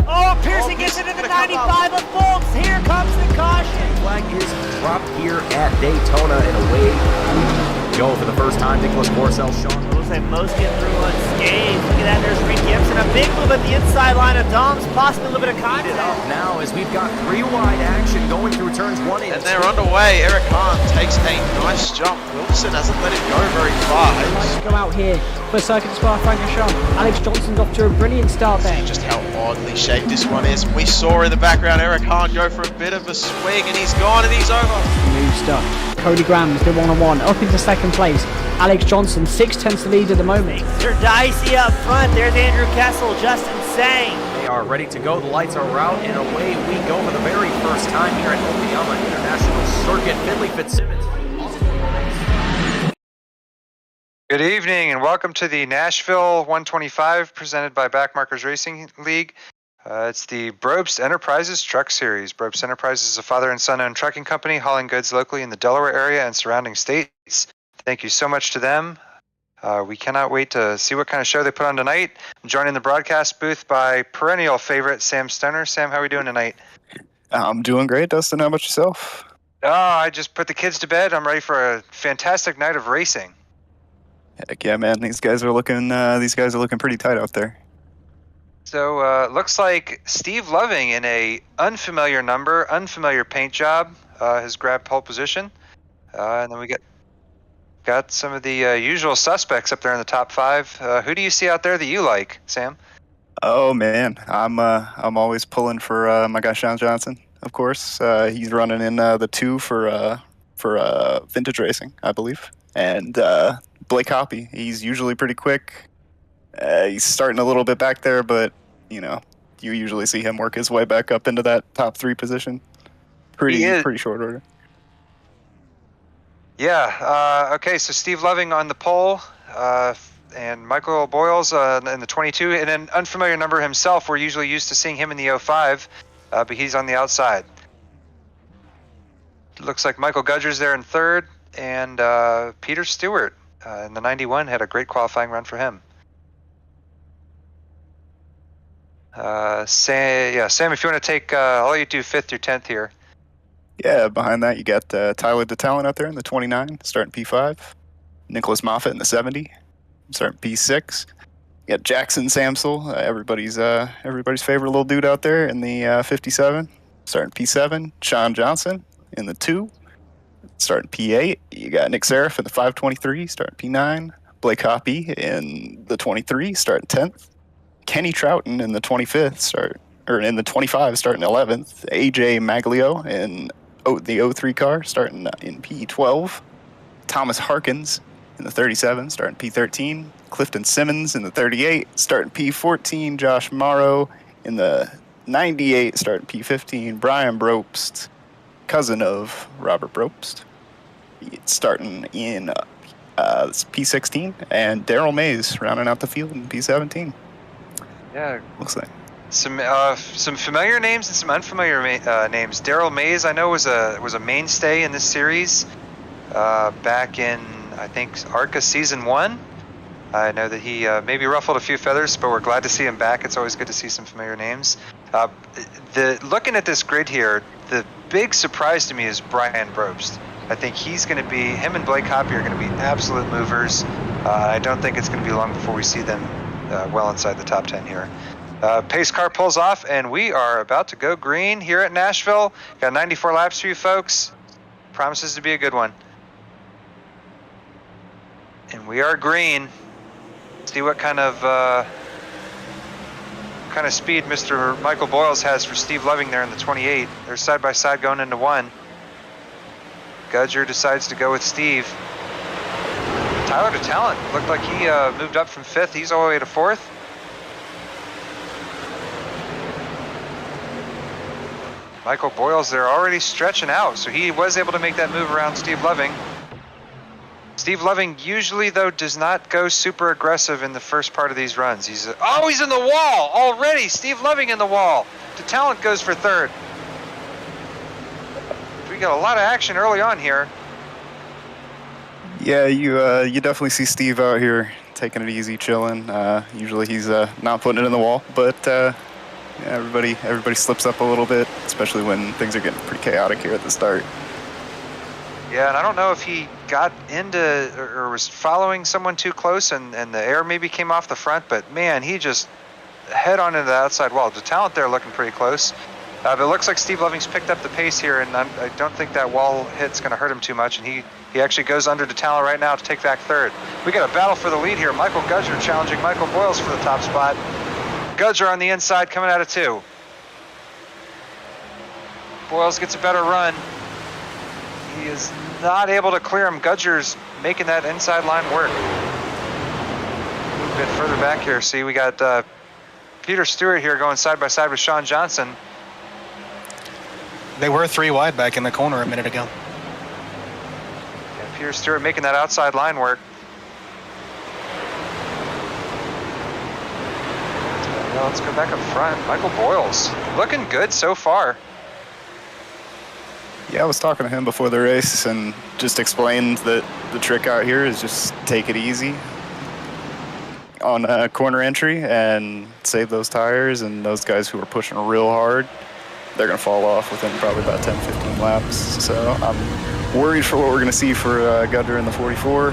Oh, Pearson gets into the 95 of Fultz. Here comes the caution. Flag is dropped here at Daytona, and away we go for the first time. Nicholas Morcel, Sean. Looks like most get through unscathed. Look at that, there's Reed Gibson. A big move at the inside line of Dom's, possibly a little bit of contact. Now, as we've got three wide action going through turns 1 and 2. And they're underway. Eric Hahn takes a nice jump. Wilson hasn't let it go very far. Go out here for circuit spot Frankenstein. Alex Johnson's off to a brilliant start there. See just how oddly shaped this one is. We saw in the background Eric Hahn go for a bit of a swing, and he's gone and he's over. Move stuff. Cody Graham's the one-on-one up into second place. Alex Johnson 6/10 lead at the moment. They're dicey up front. There's Andrew Kessel, Justin Sang. They are ready to go. The lights are out, and away we go for the very first time here at Oklahoma International Circuit. Finley Fitzsimmons. Good evening and welcome to the Nashville 125 presented by Backmarkers Racing League. It's the Brobst Enterprises Truck Series. Brobst Enterprises is a father and son-owned trucking company hauling goods locally in the Delaware area and surrounding states. Thank you so much to them. We cannot wait to see what kind of show they put on tonight. I'm joined in the broadcast booth by perennial favorite Sam Stoner. Sam, how are we doing tonight? I'm doing great, Dustin. How about yourself? Oh, I just put the kids to bed. I'm ready for a fantastic night of racing. Heck yeah, man. These guys are looking pretty tight out there. So looks like Steve Loving in a unfamiliar number, unfamiliar paint job has grabbed pole position. And then we got some of the usual suspects up there in the top 5. Who do you see out there that you like, Sam? Oh man, I'm always pulling for my guy Sean Johnson. Of course, he's running in the 2 for Vintage Racing, I believe, and Blake Hoppy. He's usually pretty quick. He's starting a little bit back there, but you usually see him work his way back up into that top 3 position. Pretty short order. Yeah. Okay. So Steve Loving on the pole, and Michael Boyles in the 22, and an unfamiliar number himself. We're usually used to seeing him in the 05, but he's on the outside. Looks like Michael Gudger's there in 3rd, and Peter Stewart in the 91 had a great qualifying run for him. Sam, if you want to take, I'll let you do 5th through 10th here. Yeah, behind that you got Tyler DeTalent out there in the 29, starting P5. Nicholas Moffitt in the 70, starting P6. You got Jackson Samsel, everybody's favorite little dude out there in the 57, starting P7. Sean Johnson in the 2, starting P8. You got Nick Seraph in the 523, starting P9. Blake Hoppy in the 23, starting 10th. Kenny Troughton in the 25th, in the 25, starting 11th. AJ Maglio in the 03 car, starting in P12. Thomas Harkins in the 37, starting P13. Clifton Simmons in the 38, starting P14. Josh Morrow in the 98, starting P15. Brian Brobst, cousin of Robert Brobst, starting in P16. And Daryl Mays rounding out the field in P17. Yeah, looks like some familiar names and some unfamiliar names. Daryl Mays, I know, was a mainstay in this series back in, I think, ARCA Season 1. I know that he maybe ruffled a few feathers, but we're glad to see him back. It's always good to see some familiar names. Looking at this grid here, the big surprise to me is Brian Brobst. I think him and Blake Hoppy are going to be absolute movers. I don't think it's going to be long before we see them well inside the top 10 here. Pace car pulls off, and we are about to go green here at Nashville. Got 94 laps for you folks. Promises to be a good one. And we are green. See what kind of speed Mr. Michael Boyles has for Steve Loving there in the 28. They're side by side going into 1. Gudger decides to go with Steve. Tyler DeTalent looked like he moved up from 5th. He's all the way to 4th. Michael Boyles, they're already stretching out, so he was able to make that move around Steve Loving. Steve Loving usually, though, does not go super aggressive in the first part of these runs. He's in the wall already. Steve Loving in the wall. DeTalent goes for 3rd. We got a lot of action early on here. Yeah, you definitely see Steve out here taking it easy, chilling. Usually he's not putting it in the wall, but yeah, everybody slips up a little bit, especially when things are getting pretty chaotic here at the start. Yeah, and I don't know if he got into or was following someone too close and the air maybe came off the front, but man, he just head on into the outside wall. The talent there looking pretty close. But it looks like Steve Loving's picked up the pace here, and I don't think that wall hit's going to hurt him too much, and he actually goes under the talent right now to take back third. We got a battle for the lead here. Michael Gudger challenging Michael Boyles for the top spot. Gudger on the inside coming out of 2. Boyles gets a better run. He is not able to clear him. Gudger's making that inside line work. A bit further back here. See, we got Peter Stewart here going side by side with Sean Johnson. They were 3 wide back in the corner a minute ago. And Peter Stewart making that outside line work. Well, let's go back up front. Michael Boyles looking good so far. Yeah, I was talking to him before the race and just explained that the trick out here is just take it easy on a corner entry and save those tires, and those guys who are pushing real hard, they're going to fall off within probably about 10-15 laps. So I'm worried for what we're going to see for Gudger in the 44.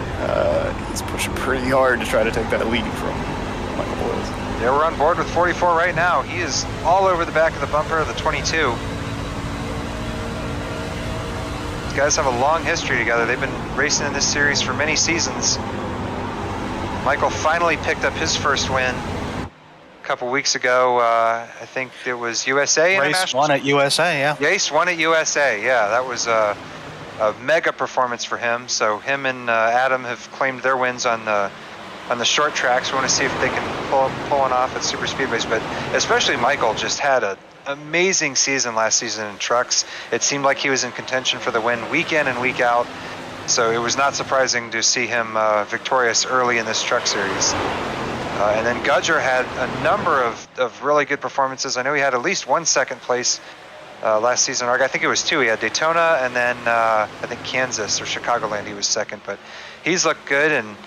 He's pushing pretty hard to try to take that lead from Michael Boyles. Yeah, we're on board with 44 right now. He is all over the back of the bumper of the 22. These guys have a long history together. They've been racing in this series for many seasons. Michael finally picked up his first win a couple weeks ago. I think it was USA Race won at USA, yeah. Race won at USA, yeah. That was a mega performance for him. So him and Adam have claimed their wins on the short tracks. We want to see if they can pull one off at super speedways. But especially Michael just had an amazing season last season in trucks. It seemed like he was in contention for the win week in and week out. So it was not surprising to see him victorious early in this truck series. And then Gudger had a number of really good performances. I know he had at least 1 second place last season. I think it was 2. He had Daytona and then I think Kansas or Chicagoland he was second. But he's looked good, and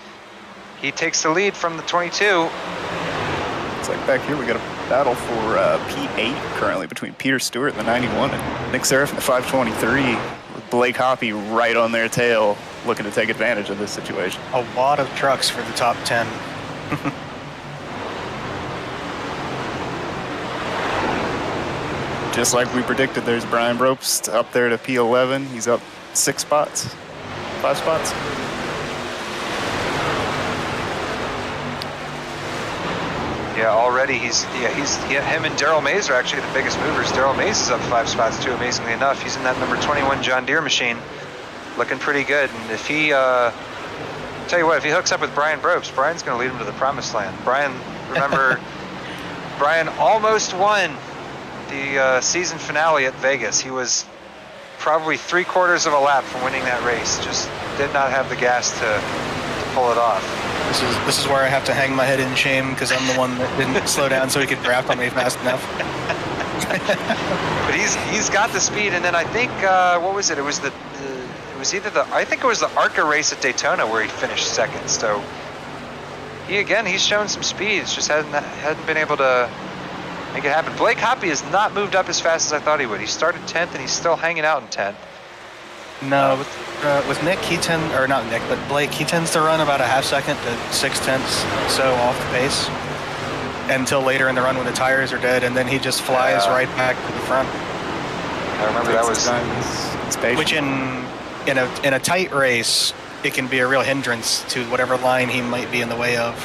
he takes the lead from the 22. Looks like back here we got a battle for P8 currently between Peter Stewart in the 91 and Nick Seraph in the 523. With Blake Hoppy right on their tail, looking to take advantage of this situation. A lot of trucks for the top 10. Just like we predicted, there's Brian Brobst up there to P11. He's up 5 spots. Yeah, already him and Daryl Mays are actually the biggest movers. Daryl Mays is up 5 spots too, amazingly enough. He's in that number 21 John Deere machine, looking pretty good. And if he, tell you what, if he hooks up with Brian Brobst, Brian's going to lead him to the promised land. Brian, remember, Brian almost won the season finale at Vegas. He was probably 3/4 of a lap from winning that race. Just did not have the gas to pull it off. This is where I have to hang my head in shame because I'm the one that didn't slow down so he could draft on me fast enough. But he's got the speed, and then I think what was it? It was I think it was the ARCA race at Daytona where he finished second. So he's shown some speed. It's just hadn't been able to make it happen. Blake Hoppy has not moved up as fast as I thought he would. He started 10th and he's still hanging out in 10th. No, with Nick, but Blake, he tends to run about a half second to 0.6 so off the pace until later in the run when the tires are dead, and then he just flies right back to the front. I remember that was which in a tight race, it can be a real hindrance to whatever line he might be in the way of.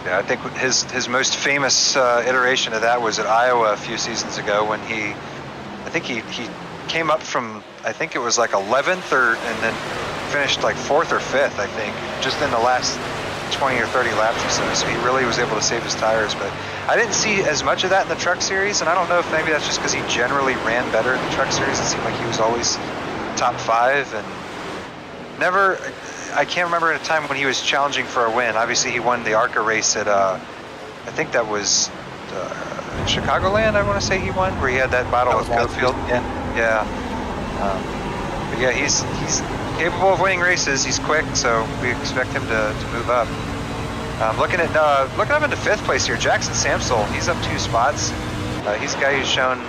Yeah, I think his most famous iteration of that was at Iowa a few seasons ago when he came up from, I think it was like 11th and then finished like 4th or 5th, I think, just in the last 20 or 30 laps or so. So he really was able to save his tires. But I didn't see as much of that in the truck series, and I don't know if maybe that's just because he generally ran better in the truck series. It seemed like he was always top 5 and never. I can't remember at a time when he was challenging for a win. Obviously, he won the ARCA race at, I think that was Chicagoland, I want to say he won, where he had that battle with Cofield. Yeah. Yeah. But yeah, he's capable of winning races. He's quick, so we expect him to move up. Looking up into 5th place here, Jackson Samsel. He's up 2 spots. He's a guy who's shown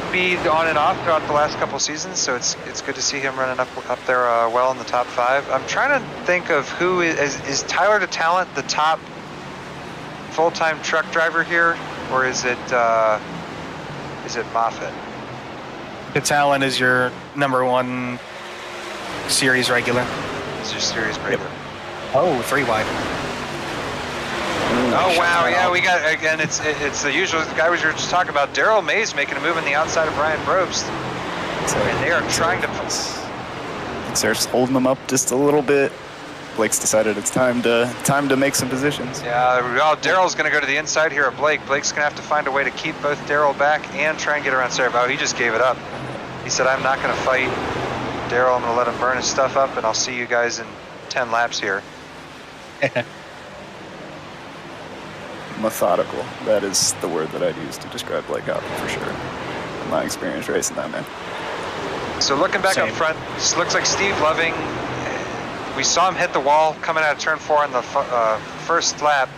speed on and off throughout the last couple seasons, so it's good to see him running up there well in the top 5. I'm trying to think of who is Tyler the Talent the top full-time truck driver here, or is it Moffitt? The Talent is your number 1 series regular. Is your series regular? Oh, 3 wide. Oh wow, yeah, we got again. It's the usual guy we were just talking about. Daryl Mays making a move on the outside of Brian Brobst, and they are trying to. Serf's holding them up just a little bit. Blake's decided it's time to make some positions. Yeah, well, Daryl's going to go to the inside here of Blake. Blake's going to have to find a way to keep both Daryl back and try and get around Serf. Oh, he just gave it up. He said, "I'm not going to fight Daryl. I'm going to let him burn his stuff up, and I'll see you guys in 10 laps here." Methodical. That is the word that I'd use to describe Blake Hoppy for sure. In my experience racing that man. So looking back up front, this looks like Steve Loving. We saw him hit the wall coming out of turn 4 on the first lap,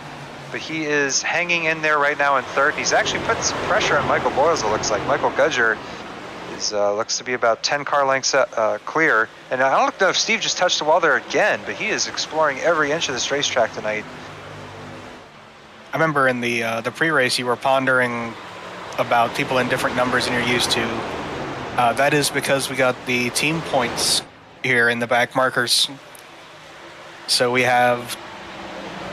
but he is hanging in there right now in 3rd. He's actually putting some pressure on Michael Boyles, it looks like. Michael Gudger is looks to be about 10 car lengths clear. And I don't know if Steve just touched the wall there again, but he is exploring every inch of this racetrack tonight. I remember in the pre-race you were pondering about people in different numbers than you're used to. That is because we got the team points here in the Backmarkers. So I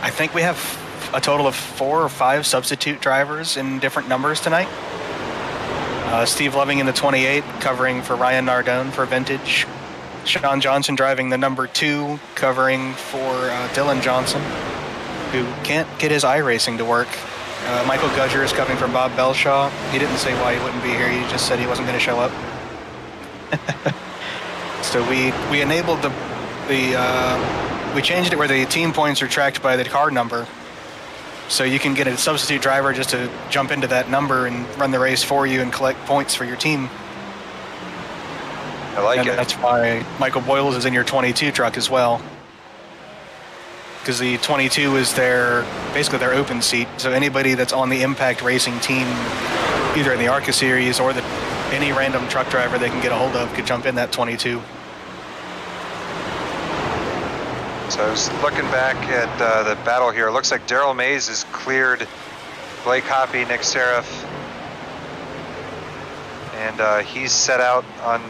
think we have a total of 4 or 5 substitute drivers in different numbers tonight. Steve Loving in the 28, covering for Ryan Nardone for Vintage. Sean Johnson driving the number 2, covering for Dylan Johnson, who can't get his iRacing to work. Michael Gudger is covering for Bob Belshaw. He didn't say why he wouldn't be here. He just said he wasn't going to show up. So we enabled we changed it where the team points are tracked by the car number. So you can get a substitute driver just to jump into that number and run the race for you and collect points for your team. I like it. That's why Michael Boyles is in your 22 truck as well. Because the 22 is basically their open seat. So anybody that's on the Impact Racing team, either in the ARCA series or any random truck driver they can get a hold of could jump in that 22. So I was looking back at the battle here. It looks like Daryl Mays has cleared Blake Hoppy, Nick Seraph, and he's set out on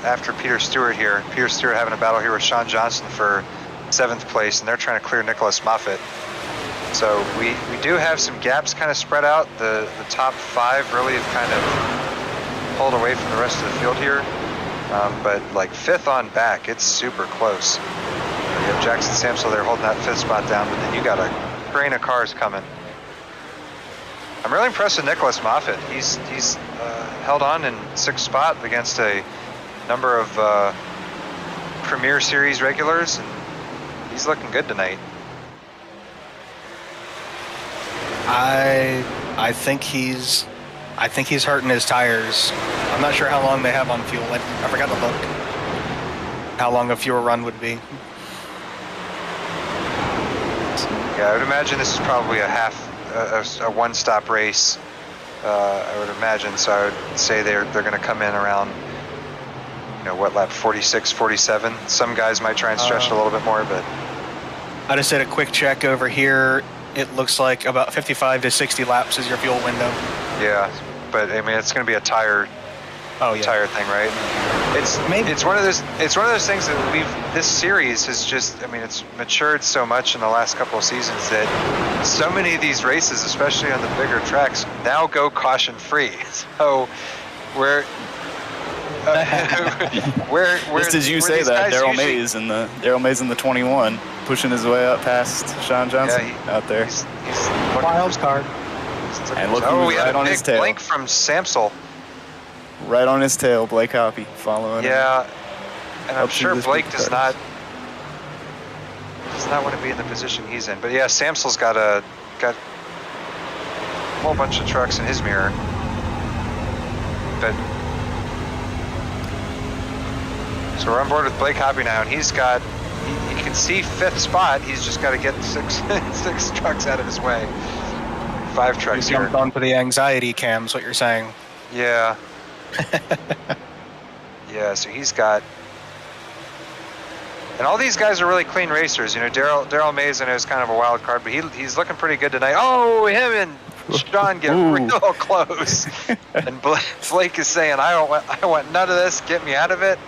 after Peter Stewart here. Peter Stewart having a battle here with Sean Johnson for 7th place, and they're trying to clear Nicholas Moffitt. So we do have some gaps kind of spread out. The top 5 really have kind of pulled away from the rest of the field here. But like 5th on back, it's super close. You have Jackson Samsel there holding that 5th spot down, but then you got a train of cars coming. I'm really impressed with Nicholas Moffitt. He's held on in 6th spot against a number of Premier Series regulars, and he's looking good tonight. I think he's hurting his tires. I'm not sure how long they have on fuel. I forgot to look how long a fuel run would be. Yeah, I would imagine this is probably a one-stop race. I would imagine. So I would say they're going to come in around, what lap 46, 47. Some guys might try and stretch it a little bit more, but I just did a quick check over here. It looks like about 55 to 60 laps is your fuel window. Yeah, but I mean it's going to be a tire thing, right? It's one of those things that this series has just, it's matured so much in the last couple of seasons that so many of these races, especially on the bigger tracks, now go caution free. So where just as you say that, Daryl Mays in the 21 pushing his way up past Sean Johnson out there. He's wild card. And look, we had right a on big his tail. blink from Samsel. Right on his tail, Blake Hoppy following him. Yeah, and I'm Up sure through Blake the does not want to be in the position he's in. But yeah, Samsel's got a whole bunch of trucks in his mirror. But So we're on board with Blake Hoppy now, and he's got, he can see 5th spot. He's just got to get six trucks out of his way. 5 trucks You here. jumped onto the anxiety cams, what you're saying. Yeah. Yeah, so he's got, and all these guys are really clean racers. You know, Daryl Mays, I know, is kind of a wild card, but he's looking pretty good tonight. Oh, him and Sean get real close. And Blake is saying, I want none of this. Get me out of it.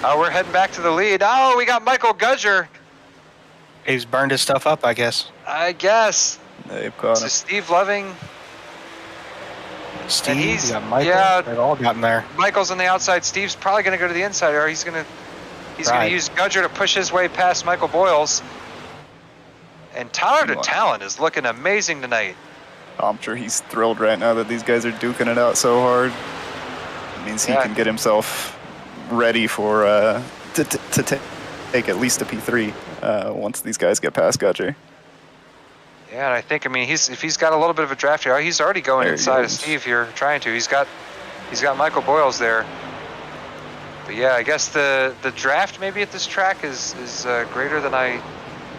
Oh, we're heading back to the lead. Oh, we got Michael Gudger. He's burned his stuff up, I guess. I guess. They've caught So him. Steve Loving. Steve, he's- you got Michael. yeah. They've all gotten there. Michael's on the outside. Steve's probably going to go to the inside, or he's going to use Gudger to push his way past Michael Boyles. And Tyler DeTalon is looking amazing tonight. I'm sure he's thrilled right now that these guys are duking it out so hard. It means he can get himself ready for to take at least a P3 once these guys get past Gudger. Yeah, and I think, I mean, if he's got a little bit of a draft here, he's already going inside of Steve here, trying to. He's got Michael Boyles there. But yeah, I guess the draft maybe at this track is greater than I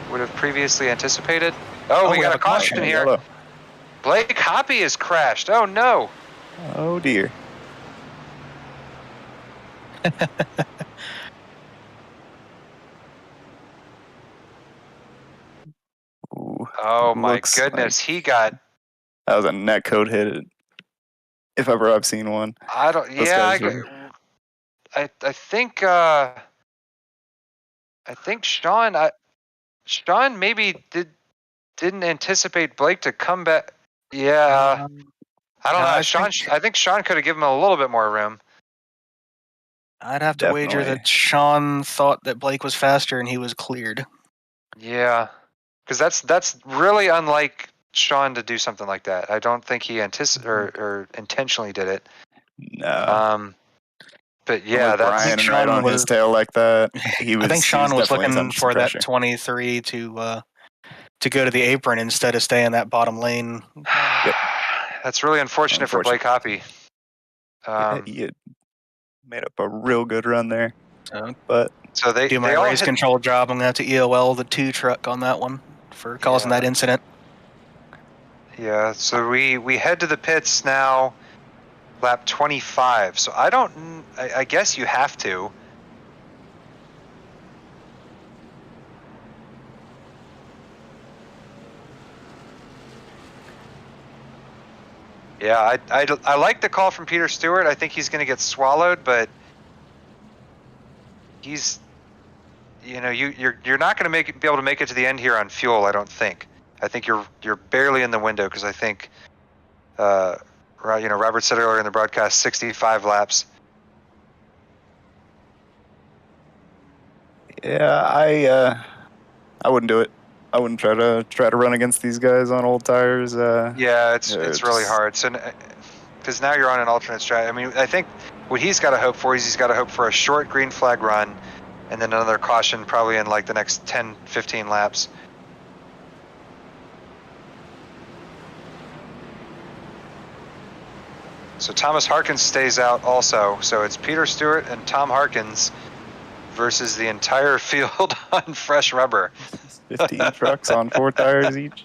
would have previously anticipated. Oh, we got a caution here. Hello. Blake Hoppy has crashed. Oh no. Oh dear. Ooh, Oh my looks goodness, he got. that was a net code hit, if ever I've seen one. I don't. Those Yeah, guys I think. I think Sean maybe didn't anticipate Blake to come back. Yeah. I don't know. I think Sean could have given him a little bit more room. I'd have to wager that Sean thought that Blake was faster and he was cleared. Yeah, because that's really unlike Sean to do something like that. I don't think he or intentionally did it. No. But yeah, like that's Brian right on his tail like that. He was. I think Sean was definitely looking under for pressure. that 23 to go to the apron instead of staying in that bottom lane. That's really unfortunate for Blake Hoppy. He had made up a real good run there. But so they do my all race control job. I'm gonna have to EOL the 2 truck on that one for causing that incident. Yeah, so we head to the pits now, lap 25. So I guess you have to. Yeah, I like the call from Peter Stewart. I think he's going to get swallowed, but he's, you know, you're not going to be able to make it to the end here on fuel. I don't think. I think you're barely in the window because I think, Robert said earlier in the broadcast, 65 laps. Yeah, I wouldn't do it. I wouldn't try to run against these guys on old tires. Yeah, it's really hard. So, because now you're on an alternate strat. I mean, I think what he's got to hope for is he's got to hope for a short green flag run, and then another caution probably in like the next 10, 15 laps. So Thomas Harkins stays out also. So it's Peter Stewart and Tom Harkins versus the entire field on fresh rubber. 15 trucks on 4 tires each.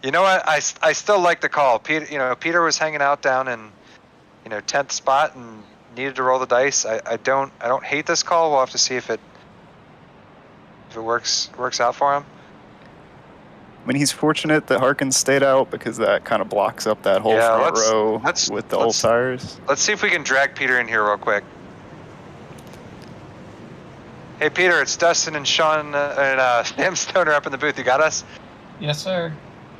You know what? I still like the call. Peter was hanging out down in 10th spot and needed to roll the dice. I don't hate this call. We'll have to see if it works out for him. I mean, he's fortunate that Harkins stayed out because that kind of blocks up that whole front row with the old tires. Let's see if we can drag Peter in here real quick. Hey, Peter, it's Dustin and Sean and Sam Stoner up in the booth. You got us? Yes, sir.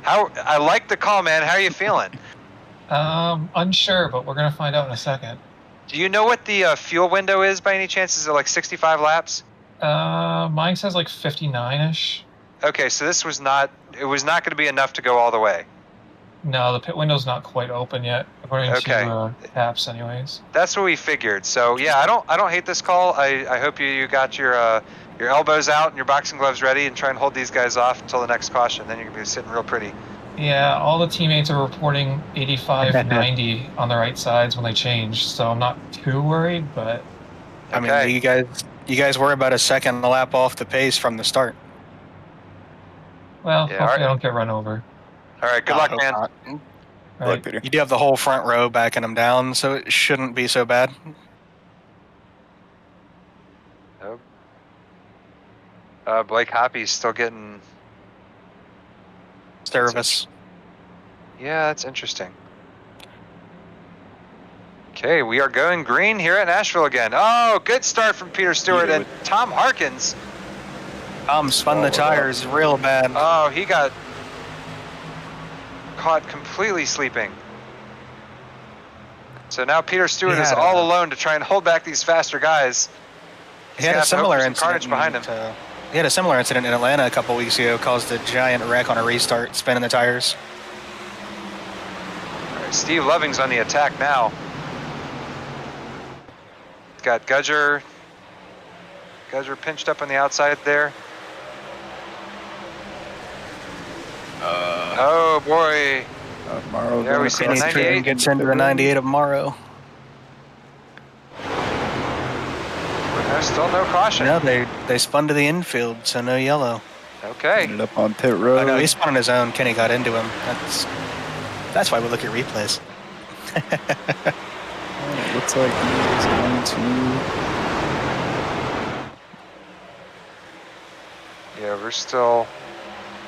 I like the call, man. How are you feeling? Unsure, but we're going to find out in a second. Do you know what the fuel window is by any chance? Is it like 65 laps? Mine says like 59-ish. Okay, so it was not going to be enough to go all the way. No, the pit window's not quite open yet, according to apps anyways. That's what we figured. So yeah, I don't hate this call. I hope you got your elbows out and your boxing gloves ready and try and hold these guys off until the next caution. Then you're going to be sitting real pretty. Yeah, all the teammates are reporting 85, 90 on the right sides when they change, so I'm not too worried, but... I mean, you guys were about a second a lap off the pace from the start. Well, Yeah, hopefully I don't get run over. All right, good luck, man. Good Right. luck, Peter. You do have the whole front row backing them down, so it shouldn't be so bad. Blake Hoppy's still getting Service. Yeah, that's interesting. Okay, we are going green here at Nashville again. Oh, good start from Peter Stewart and Tom Harkins. Spun the tires real bad. Oh, he got caught completely sleeping. So now Peter Stewart is all alone to try and hold back these faster guys. He had a similar incident behind him. He had a similar incident in Atlanta a couple weeks ago, caused a giant wreck on a restart, spinning the tires. All right, Steve Loving's on the attack now. He's got Gudger pinched up on the outside there. Oh boy. Morrow there we see the 98. Gets into the 98 of Morrow. There's still no caution. No, they spun to the infield, so no yellow. Okay. Ended up on pit road. Oh, no, he spun on his own. Kenny got into him. That's why we look at replays. It looks like he's going to... Yeah, we're still...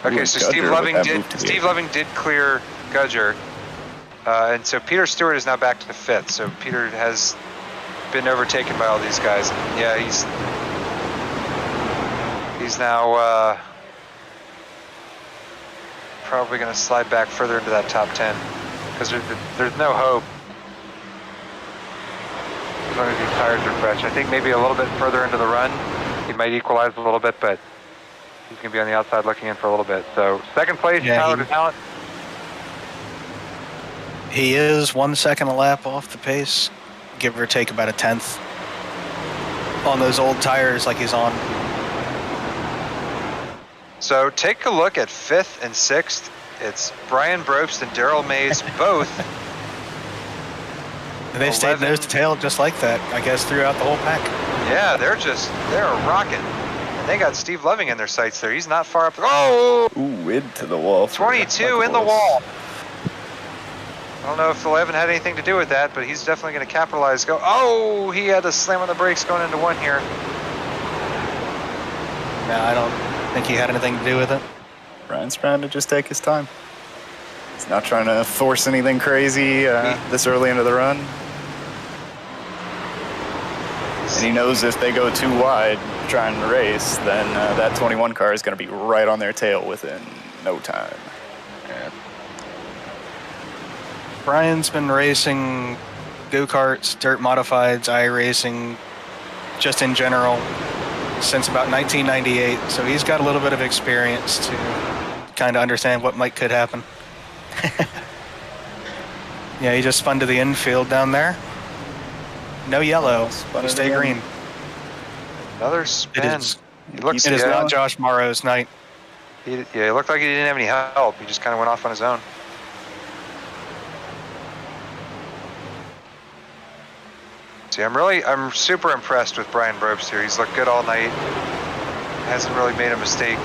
Okay, so Steve Loving did clear Gudger. And so Peter Stewart is now back to the 5th. So Peter has been overtaken by all these guys. Yeah, he's now probably going to slide back further into that top 10 because there's no hope as long as these tires are fresh. I think maybe a little bit further into the run he might equalize a little bit, but he's going to be on the outside looking in for a little bit. So second place, Tyler DeTalent. He is 1 second a lap off the pace, give or take about a 10th on those old tires like he's on. So take a look at 5th and 6th. It's Brian Brobst and Daryl Mays both. They've stayed nose to tail just like that, I guess, throughout the whole pack. Yeah, they're rocking. And they got Steve Loving in their sights there. He's not far up. Oh! Ooh, into the wall. 22 in the wall. I don't know if 11 had anything to do with that, but he's definitely going to capitalize. Oh, he had to slam on the brakes going into 1 here. No, I don't think he had anything to do with it. Brian's trying to just take his time. He's not trying to force anything crazy this early into the run. And he knows if they go too wide trying to race, then that 21 car is going to be right on their tail within no time. Yeah. Brian's been racing go-karts, dirt modifieds, iRacing, just in general, since about 1998. So he's got a little bit of experience to kind of understand what could happen. Yeah, he just spun to the infield down there. No yellow. Stay green. Another spin. It is not Josh Morrow's night. He looked like he didn't have any help. He just kind of went off on his own. See, I'm super impressed with Brian Brobst here. He's looked good all night. Hasn't really made a mistake.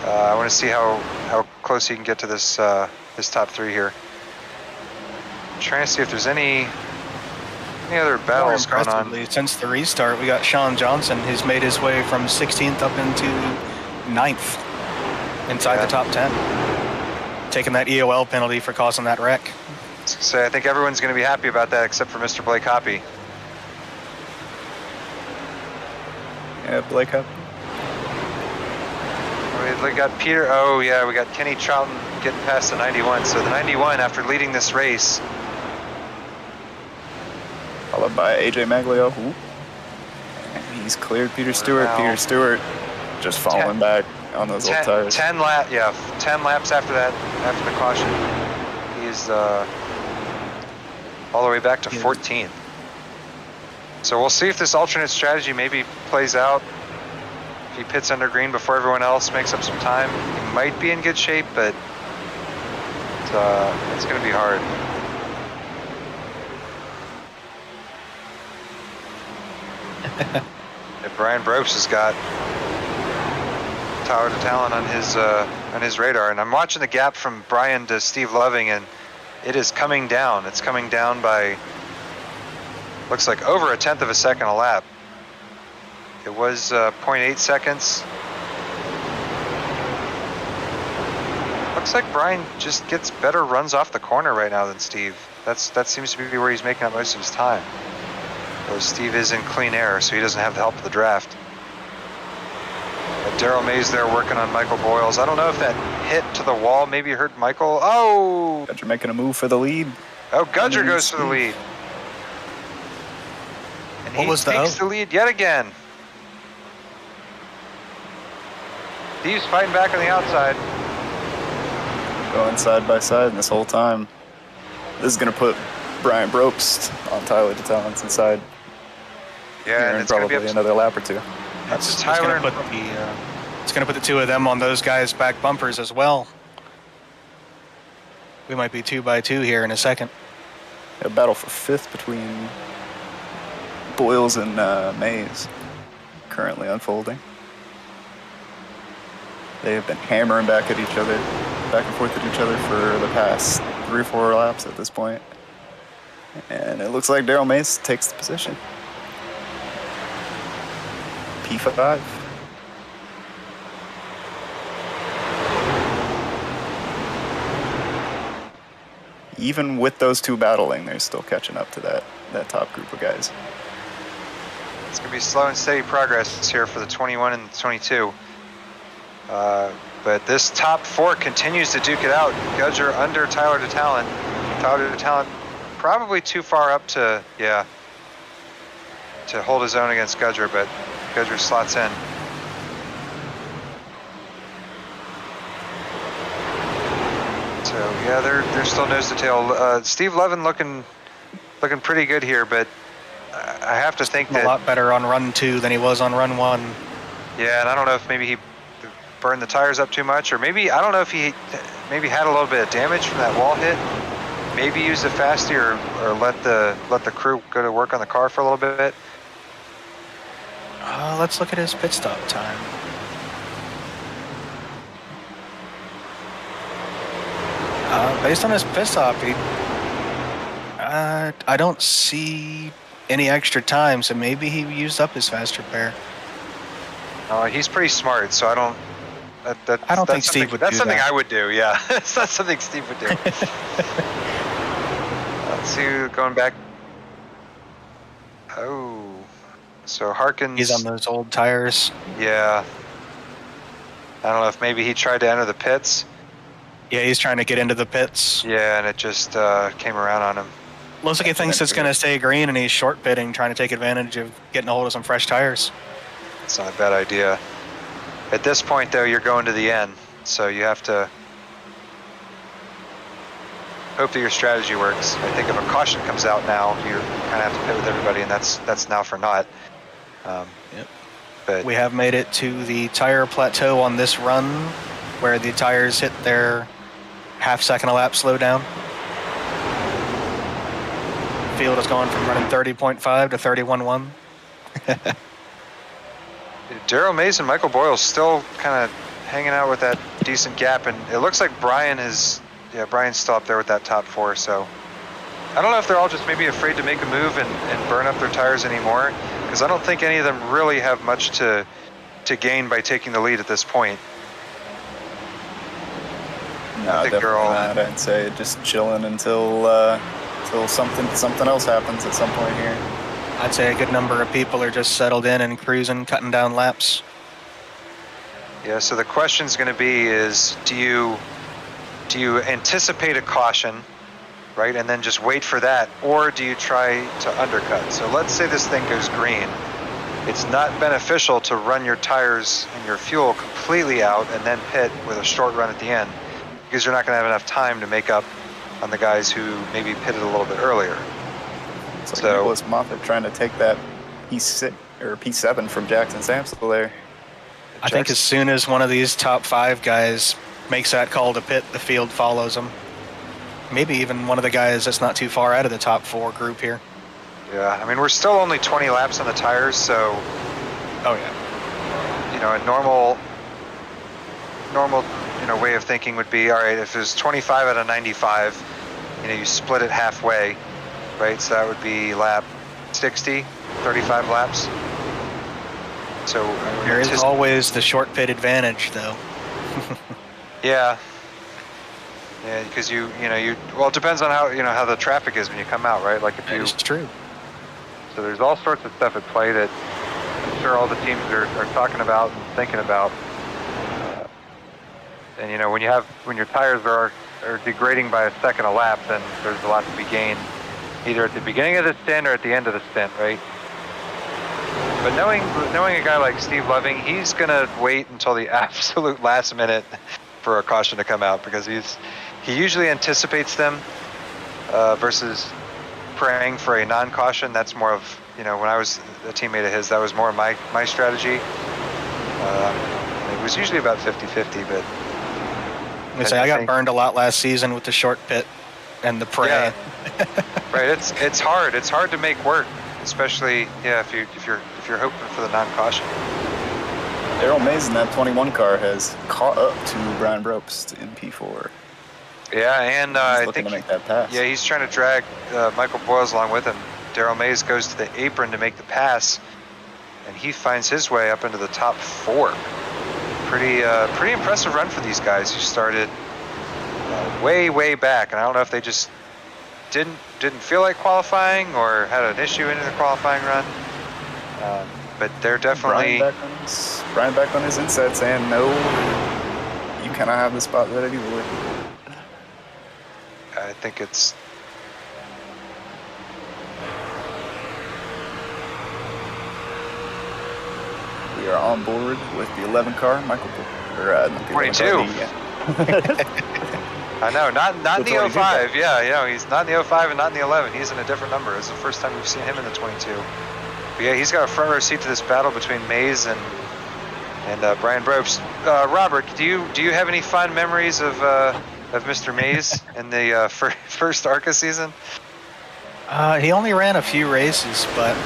I want to see how close he can get to this this top 3 here. I'm trying to see if there's any other battles going on. Since the restart, we got Sean Johnson, who's made his way from 16th up into 9th inside the top 10. Taking that EOL penalty for causing that wreck. So I think everyone's going to be happy about that except for Mr. Blake Hoppy. Yeah, Blake Hoppy. We got Peter. Oh yeah, we got Kenny Troughton getting past the 91. So the 91, after leading this race, followed by AJ Maglio. Ooh. And he's cleared Peter Stewart. Wow. Peter Stewart just falling back on those old tires. 10 laps after that, after the caution. He's all the way back to 14th. So we'll see if this alternate strategy maybe plays out. If he pits under green before everyone else makes up some time, he might be in good shape, but it's going to be hard. If Brian Brobst has got Tower to Talon on his radar, and I'm watching the gap from Brian to Steve Loving, and it is coming down. It's coming down by, looks like over 1/10 of a second a lap. It was 0.8 seconds. Looks like Brian just gets better runs off the corner right now than Steve. That seems to be where he's making up most of his time. Though Steve is in clean air, so he doesn't have the help of the draft. But Daryl Mays there working on Michael Boyles. I don't know if that hit to the wall maybe hurt Michael. Oh! Gudger making a move for the lead. Oh, Gudger goes for the lead. And he takes the lead yet again. Steve's fighting back on the outside. Going side by side, and this whole time, this is going to put Brian Brobst on Tyler DeTalon's inside. Yeah, and it's going to be another lap or two. It's Tyler. It's going to put the two of them on those guys' back bumpers as well. We might be 2 by 2 here in a second. A battle for 5th between Boyles and Mays currently unfolding. They have been hammering back and forth at each other for the past 3 or 4 laps at this point. And it looks like Daryl Mays takes the position. P5. Even with those two battling, they're still catching up to that top group of guys. It's going to be slow and steady progress here for the 21 and the 22. But this top 4 continues to duke it out. Gudger under Tyler DeTalon. Tyler DeTalon probably too far up to hold his own against Gudger, but Gudger slots in. So yeah, they're still nose to tail. Steve Levin looking pretty good here, but I have to think that a lot better on run 2 than he was on run 1. Yeah, and I don't know if maybe he burned the tires up too much, or maybe, I don't know if he maybe had a little bit of damage from that wall hit. Maybe use it faster, or let the crew go to work on the car for a little bit. Let's look at his pit stop time. Based on his pit stop, I don't see any extra time, so maybe he used up his fast repair. He's pretty smart, so I don't. I don't think Steve would do that. That's something I would do, yeah. It's not something Steve would do. Let's see, going back. Oh, so Harkins. He's on those old tires. Yeah. I don't know if maybe he tried to enter the pits. Yeah, he's trying to get into the pits. Yeah, and it just came around on him. Looks like he thinks it's going to stay green, and he's short pitting, trying to take advantage of getting a hold of some fresh tires. It's not a bad idea. At this point, though, you're going to the end, so you have to hope that your strategy works. I think if a caution comes out now, you kind of have to pit with everybody, and that's now for naught. Yep. But we have made it to the tire plateau on this run, where the tires hit their half-second a lap slowdown. Field has gone from running 30.5 to 31.1. Daryl Mays and Michael Boyles still kind of hanging out with that decent gap, and it looks like Brian's still up there with that top 4, so I don't know if they're all just maybe afraid to make a move and burn up their tires anymore, because I don't think any of them really have much to gain by taking the lead at this point. No, I think they're all not. I'd say just chilling until something else happens at some point here. I'd say a good number of people are just settled in and cruising, cutting down laps. Yeah, so the question's going to be is, do you anticipate a caution, right, and then just wait for that, or do you try to undercut? So let's say this thing goes green. It's not beneficial to run your tires and your fuel completely out and then pit with a short run at the end, because you're not going to have enough time to make up on the guys who maybe pitted a little bit earlier. It's like Nicholas Moffitt trying to take that P6 or P7 from Jackson Samsel there. I think as soon as one of these top 5 guys makes that call to pit, the field follows them. maybe even one of the guys that's not too far out of the top 4 group here. Yeah, I mean, we're still only 20 laps on the tires, so, Oh yeah. you know, a normal, you know, way of thinking would be, all right, if there's 25 out of 95, you know, you split it halfway, right? So that would be lap 60, 35 laps. So There is always the short pit advantage, though. yeah, because well, it depends on how the traffic is when you come out, right? Like if It's true. So there's all sorts of stuff at play that I'm sure all the teams are talking about and thinking about. And you know, when your tires are degrading by a second a lap, then there's a lot to be gained, either at the beginning of the stint or at the end of the stint, right? But knowing a guy like Steve Loving, he's gonna wait until the absolute last minute for a caution to come out, because he usually anticipates them versus praying for a non-caution. That's more of, you know, when I was a teammate of his, that was more my strategy. It was usually about 50-50, but I got burned a lot last season with the short pit and the pray. Yeah. Right, it's hard. It's hard to make work, especially if you're hoping for the non-caution. Daryl Mays in that 21 car has caught up to Brian Brobst in P4. Yeah, and I think to make that pass. Yeah, he's trying to drag Michael Boyles along with him. Daryl Mays goes to the apron to make the pass, and he finds his way up into the top 4. Pretty impressive run for these guys who started way back, and I don't know if they just didn't feel like qualifying or had an issue in the qualifying run. But they're definitely Brian back on his inside saying, no, you kind of have the spot that anyway. I think it's we are on board with the 11 car, Michael. Or, not the 22. 11 car, I know, not in the 22. 05. Yeah, he's not in the 05 and not in the 11. He's in a different number. It's the first time we've seen him in the 22. But yeah, he's got a front row seat to this battle between Mays and Brian Brobst. Robert, do you have any fond memories of Mr. Mays in the first ARCA season? He only ran a few races, but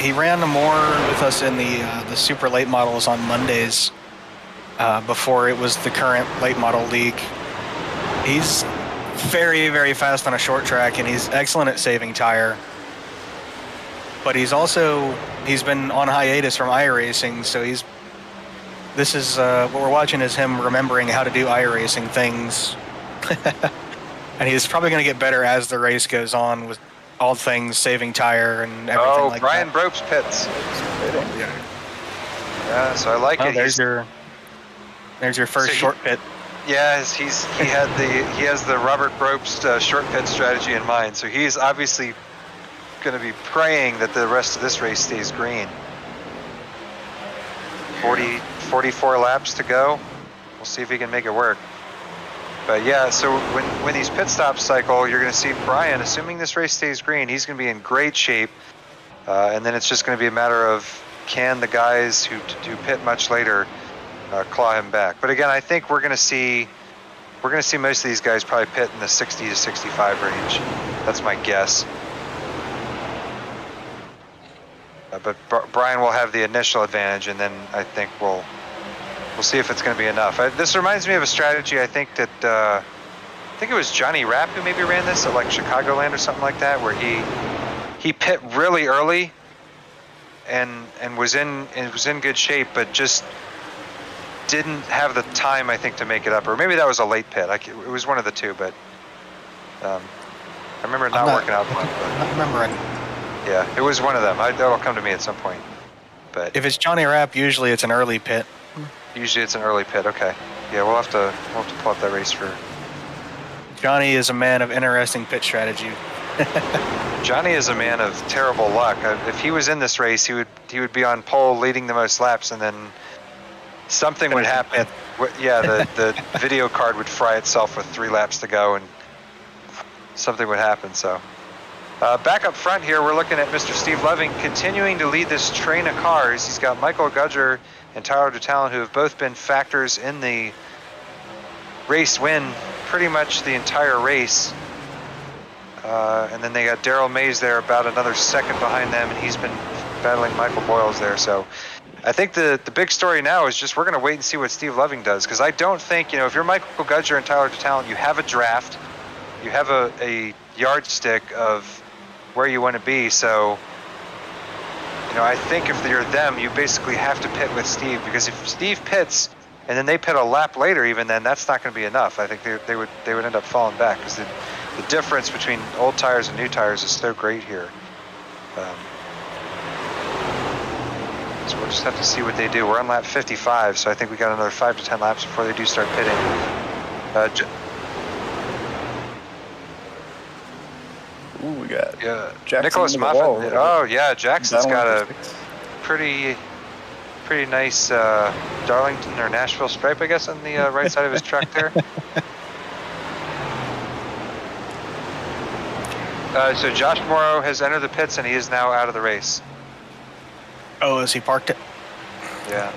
he ran more with us in the super late models on Mondays before it was the current late model league. He's very, very fast on a short track, and he's excellent at saving tire. But he's been on hiatus from iRacing, so this is what we're watching is him remembering how to do iRacing things. And he's probably going to get better as the race goes on with all things saving tire and everything like Brian that. Brobst pits. Yeah, so I like it. There's your first short pit. Yeah, he has the Robert Brobst short pit strategy in mind. So he's obviously going to be praying that the rest of this race stays green. 44 laps to go. We'll see if he can make it work. But yeah, so when these pit stops cycle, you're going to see Brian, assuming this race stays green, he's going to be in great shape. And then it's just going to be a matter of, can the guys who do pit much later claw him back? But again, I think we're going to see most of these guys probably pit in the 60 to 65 range. That's my guess. But Brian will have the initial advantage, and then I think we'll see if it's going to be enough. This reminds me of a strategy. I think that I think it was Johnny Rapp who maybe ran this at like Chicagoland or something like that, where he pit really early and was in good shape, but just didn't have the time, I think, to make it up. Or maybe that was a late pit. It was one of the two, but I remember it not working out. Not remembering. Yeah, it was one of them. That'll come to me at some point. But if it's Johnny Rapp, usually it's an early pit. Usually it's an early pit. Okay. Yeah, we'll have to pull up that race for. Johnny is a man of interesting pit strategy. Johnny is a man of terrible luck. If he was in this race, he would be on pole leading the most laps, and then something would happen. Yeah, the video card would fry itself with 3 laps to go, and something would happen. So. Back up front here, we're looking at Mr. Steve Loving continuing to lead this train of cars. He's got Michael Gudger and Tyler DeTalon, who have both been factors in the race win pretty much the entire race. And then they got Daryl Mays there about another second behind them, and he's been battling Michael Boyles there. So I think the big story now is just we're going to wait and see what Steve Loving does, because I don't think, if you're Michael Gudger and Tyler DeTalent, you have a draft, you have a yardstick of where you want to be. So, I think if you're them, you basically have to pit with Steve, because if Steve pits and then they pit a lap later, even then, that's not going to be enough. I think they would end up falling back, because the difference between old tires and new tires is so great here. So we'll just have to see what they do. We're on lap 55, so I think we got another 5 to 10 laps before they do start pitting. Ooh, we got Jackson Nicholas into the wall. Moffitt. Oh yeah, Jackson's got a Battling pretty nice Darlington or Nashville stripe, I guess, on the right side of his truck there. So Josh Morrow has entered the pits, and he is now out of the race. Oh, has he parked it? Yeah.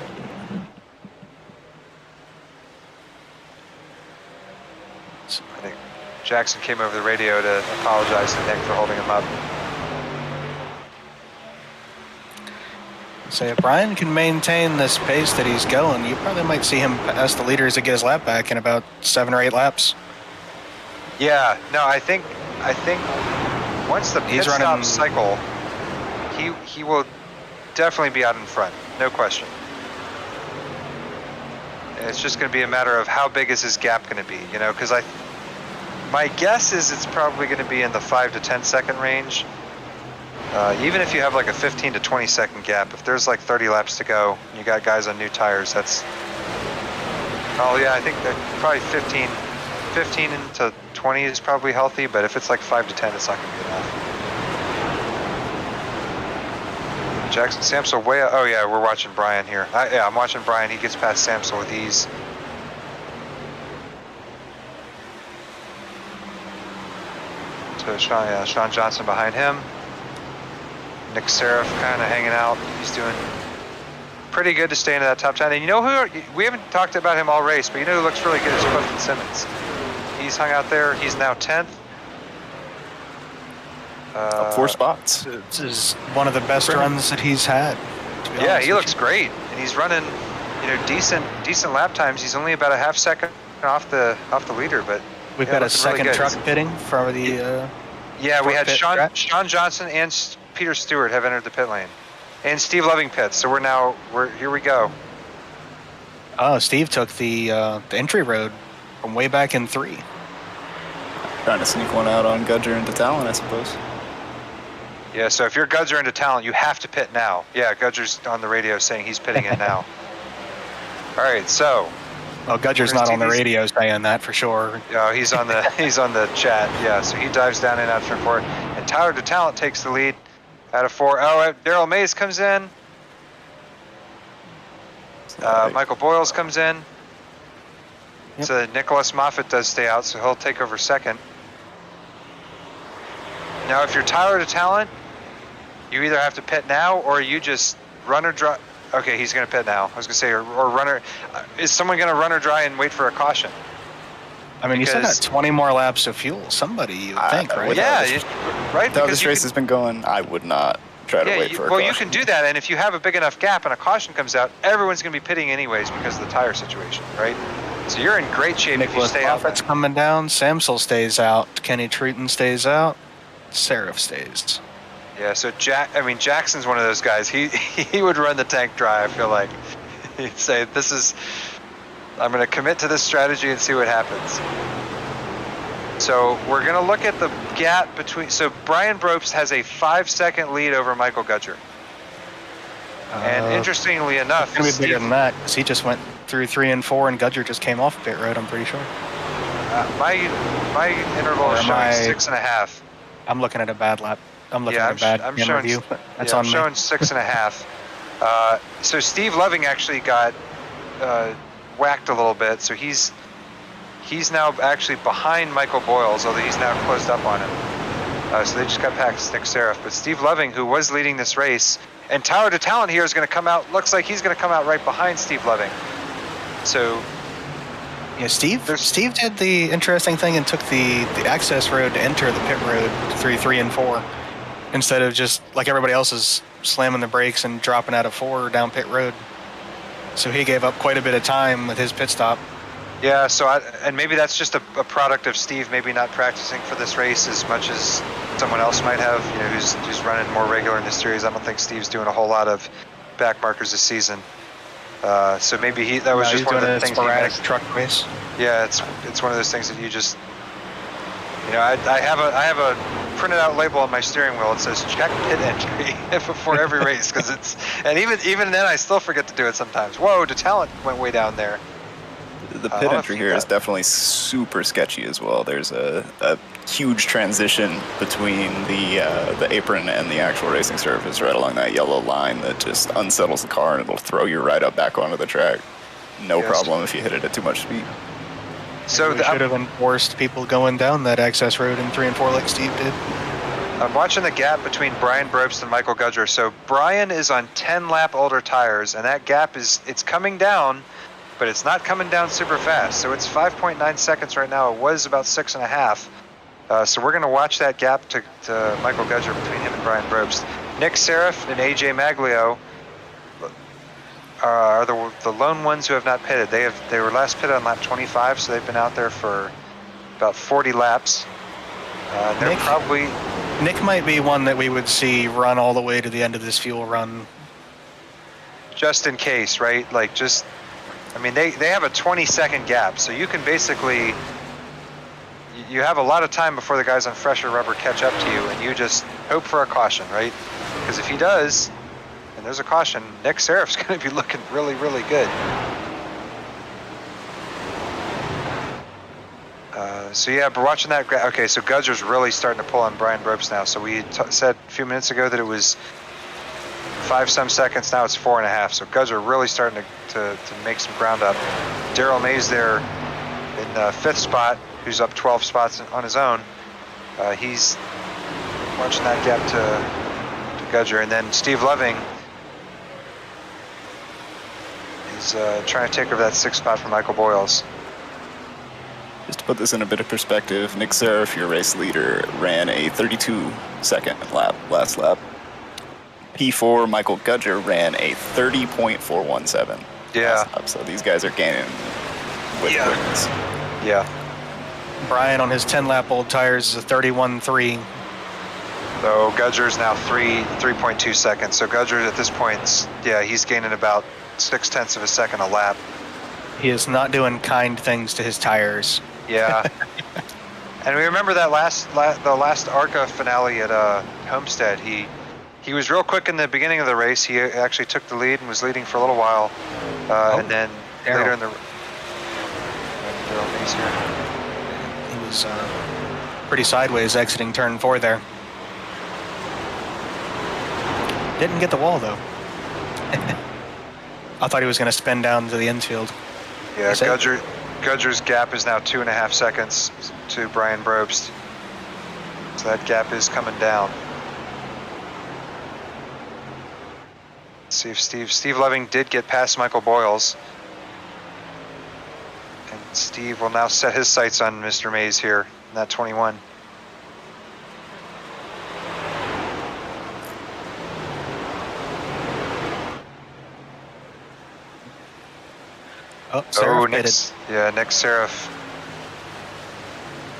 I think Jackson came over the radio to apologize to Nick for holding him up. So if Brian can maintain this pace that he's going, you probably might see him pass the leaders to get his lap back in about 7 or 8 laps. Yeah, no, I think once the pit stop cycle, he will definitely be out in front, no question. It's just going to be a matter of how big is his gap going to be, because my guess is it's probably going to be in the 5 to 10 second range. Even if you have like a 15 to 20 second gap, if there's like 30 laps to go, and you got guys on new tires, that's, oh yeah, I think that probably 15 to 20 is probably healthy, but if it's like 5 to 10, it's not going to be enough. Jackson Samsel way out. Oh yeah, we're watching Brian here. Yeah, I'm watching Brian. He gets past Samsel with ease. So Sean Johnson behind him. Nick Seraph kind of hanging out. He's doing pretty good to stay into that top 10. And we haven't talked about him all race, but who looks really good is Clifton Simmons. He's hung out there. He's now 10th. up 4 spots. This is one of the best runs that he's had. Yeah, he looks great, and he's running, decent lap times. He's only about a half second off the leader, but we've got a second really truck pitting for the. Yeah, we had Sean Johnson and Peter Stewart have entered the pit lane, and Steve Loving pits. So here we go. Oh, Steve took the entry road from way back in 3. Trying to sneak one out on Gudger and DeTalent, I suppose. Yeah, so if you're Gudger and DeTalent, you have to pit now. Yeah, Gudger's on the radio saying he's pitting in now. All right, so. Well, Gudger's not on the radio saying that for sure. Yeah, he's on the chat. Yeah, so he dives down in out of turn 4, and Tyler DeTalent takes the lead out of 4. Oh, Daryl Mays comes in. Michael Boyles comes in. Yep. So Nicholas Moffitt does stay out, so he'll take over second. Now, if you're Tyler DeTalent, you either have to pit now or you just run or dry. Okay, he's going to pit now. I was going to say, or runner. Is someone going to run or dry and wait for a caution? I mean, you still got 20 more laps of fuel. Somebody, you would think, right? Yeah, right. How this race has been going, I would not try to wait for a caution. Well, you can do that, and if you have a big enough gap and a caution comes out, everyone's going to be pitting anyways because of the tire situation, right? So you're in great shape if you stay out. Moffitt's coming down. Samsel stays out. Kenny Truton stays out. Seraph stays. Yeah, so Jackson's one of those guys. He would run the tank dry, I feel like. He'd say, I'm going to commit to this strategy and see what happens. So we're going to look at the gap between, so Brian Brobst has a 5-second lead over Michael Gudger. And interestingly enough, it's going to be bigger than that because he just went through 3 and 4 and Gudger just came off pit road, I'm pretty sure. My interval is showing 6.5. I'm looking at a bad lap. I'm looking at a bad review. That's on me. I'm showing 6.5. So Steve Loving actually got whacked a little bit. So he's now actually behind Michael Boyles, although he's now closed up on him. So they just got past Nick Seraph. But Steve Loving, who was leading this race, and Tyler DeTalent here is going to come out. Looks like he's going to come out right behind Steve Loving. So Yeah, Steve did the interesting thing and took the access road to enter the pit road through 3 and 4 instead of just like everybody else is slamming the brakes and dropping out of 4 down pit road. So he gave up quite a bit of time with his pit stop. Yeah, and maybe that's just a product of Steve maybe not practicing for this race as much as someone else might have, who's running more regular in this series. I don't think Steve's doing a whole lot of back markers this season. So maybe that was just one of the things. Sporadic truck race. Yeah, it's one of those things that you just, I have a printed out label on my steering wheel. It says check pit entry before every race and even then I still forget to do it sometimes. Whoa, the talent went way down there. The pit entry here is definitely super sketchy as well. There's a huge transition between the apron and the actual racing surface right along that yellow line that just unsettles the car and it'll throw you right up back onto the track. No problem if you hit it at too much speed. So we should have enforced people going down that access road in 3 and 4 like Steve did. I'm watching the gap between Brian Brobst and Michael Gudger. So Brian is on 10 lap older tires and that gap it's coming down, but it's not coming down super fast. So it's 5.9 seconds right now. It was about 6.5. So we're going to watch that gap to Michael Gudger between him and Brian Brobst. Nick Seraph and AJ Maglio are the lone ones who have not pitted. They were last pitted on lap 25, so they've been out there for about 40 laps. Nick might be one that we would see run all the way to the end of this fuel run. Just in case, right? They have a 20-second gap, so you can basically, you have a lot of time before the guys on fresher rubber catch up to you, and you just hope for a caution, right? Because if he does, and there's a caution, Nick Seraph's going to be looking really, really good. But watching that, okay, so Gudger's really starting to pull on Brian Brobst now. So we said a few minutes ago that it was 5-some seconds, now it's 4.5. So Gudger really starting to make some ground up. Daryl Mays there in 5th spot, who's up 12 spots on his own. He's watching that gap to Gudger. And then Steve Loving is trying to take over that 6th spot from Michael Boyles. Just to put this in a bit of perspective, Nick Seraph, your race leader, ran a 32-second last lap. P4, Michael Gudger ran a 30.417 last lap. So these guys are gaining with quickness. Yeah. Brian on his 10-lap old tires is a 31.3. So Gudger's now 3.2 seconds. So Gudger at this point, he's gaining about 0.6 of a second a lap. He is not doing kind things to his tires. Yeah. And we remember that the last ARCA finale at Homestead. He was real quick in the beginning of the race. He actually took the lead and was leading for a little while. And then later in the... He was pretty sideways exiting turn 4 there. Didn't get the wall, though. I thought he was going to spin down to the infield. Yeah, Gudger's gap is now 2.5 seconds to Brian Brobst. So that gap is coming down. Let's see if Steve Loving did get past Michael Boyles. And Steve will now set his sights on Mr. Mays here in that 21. Nick Seraph.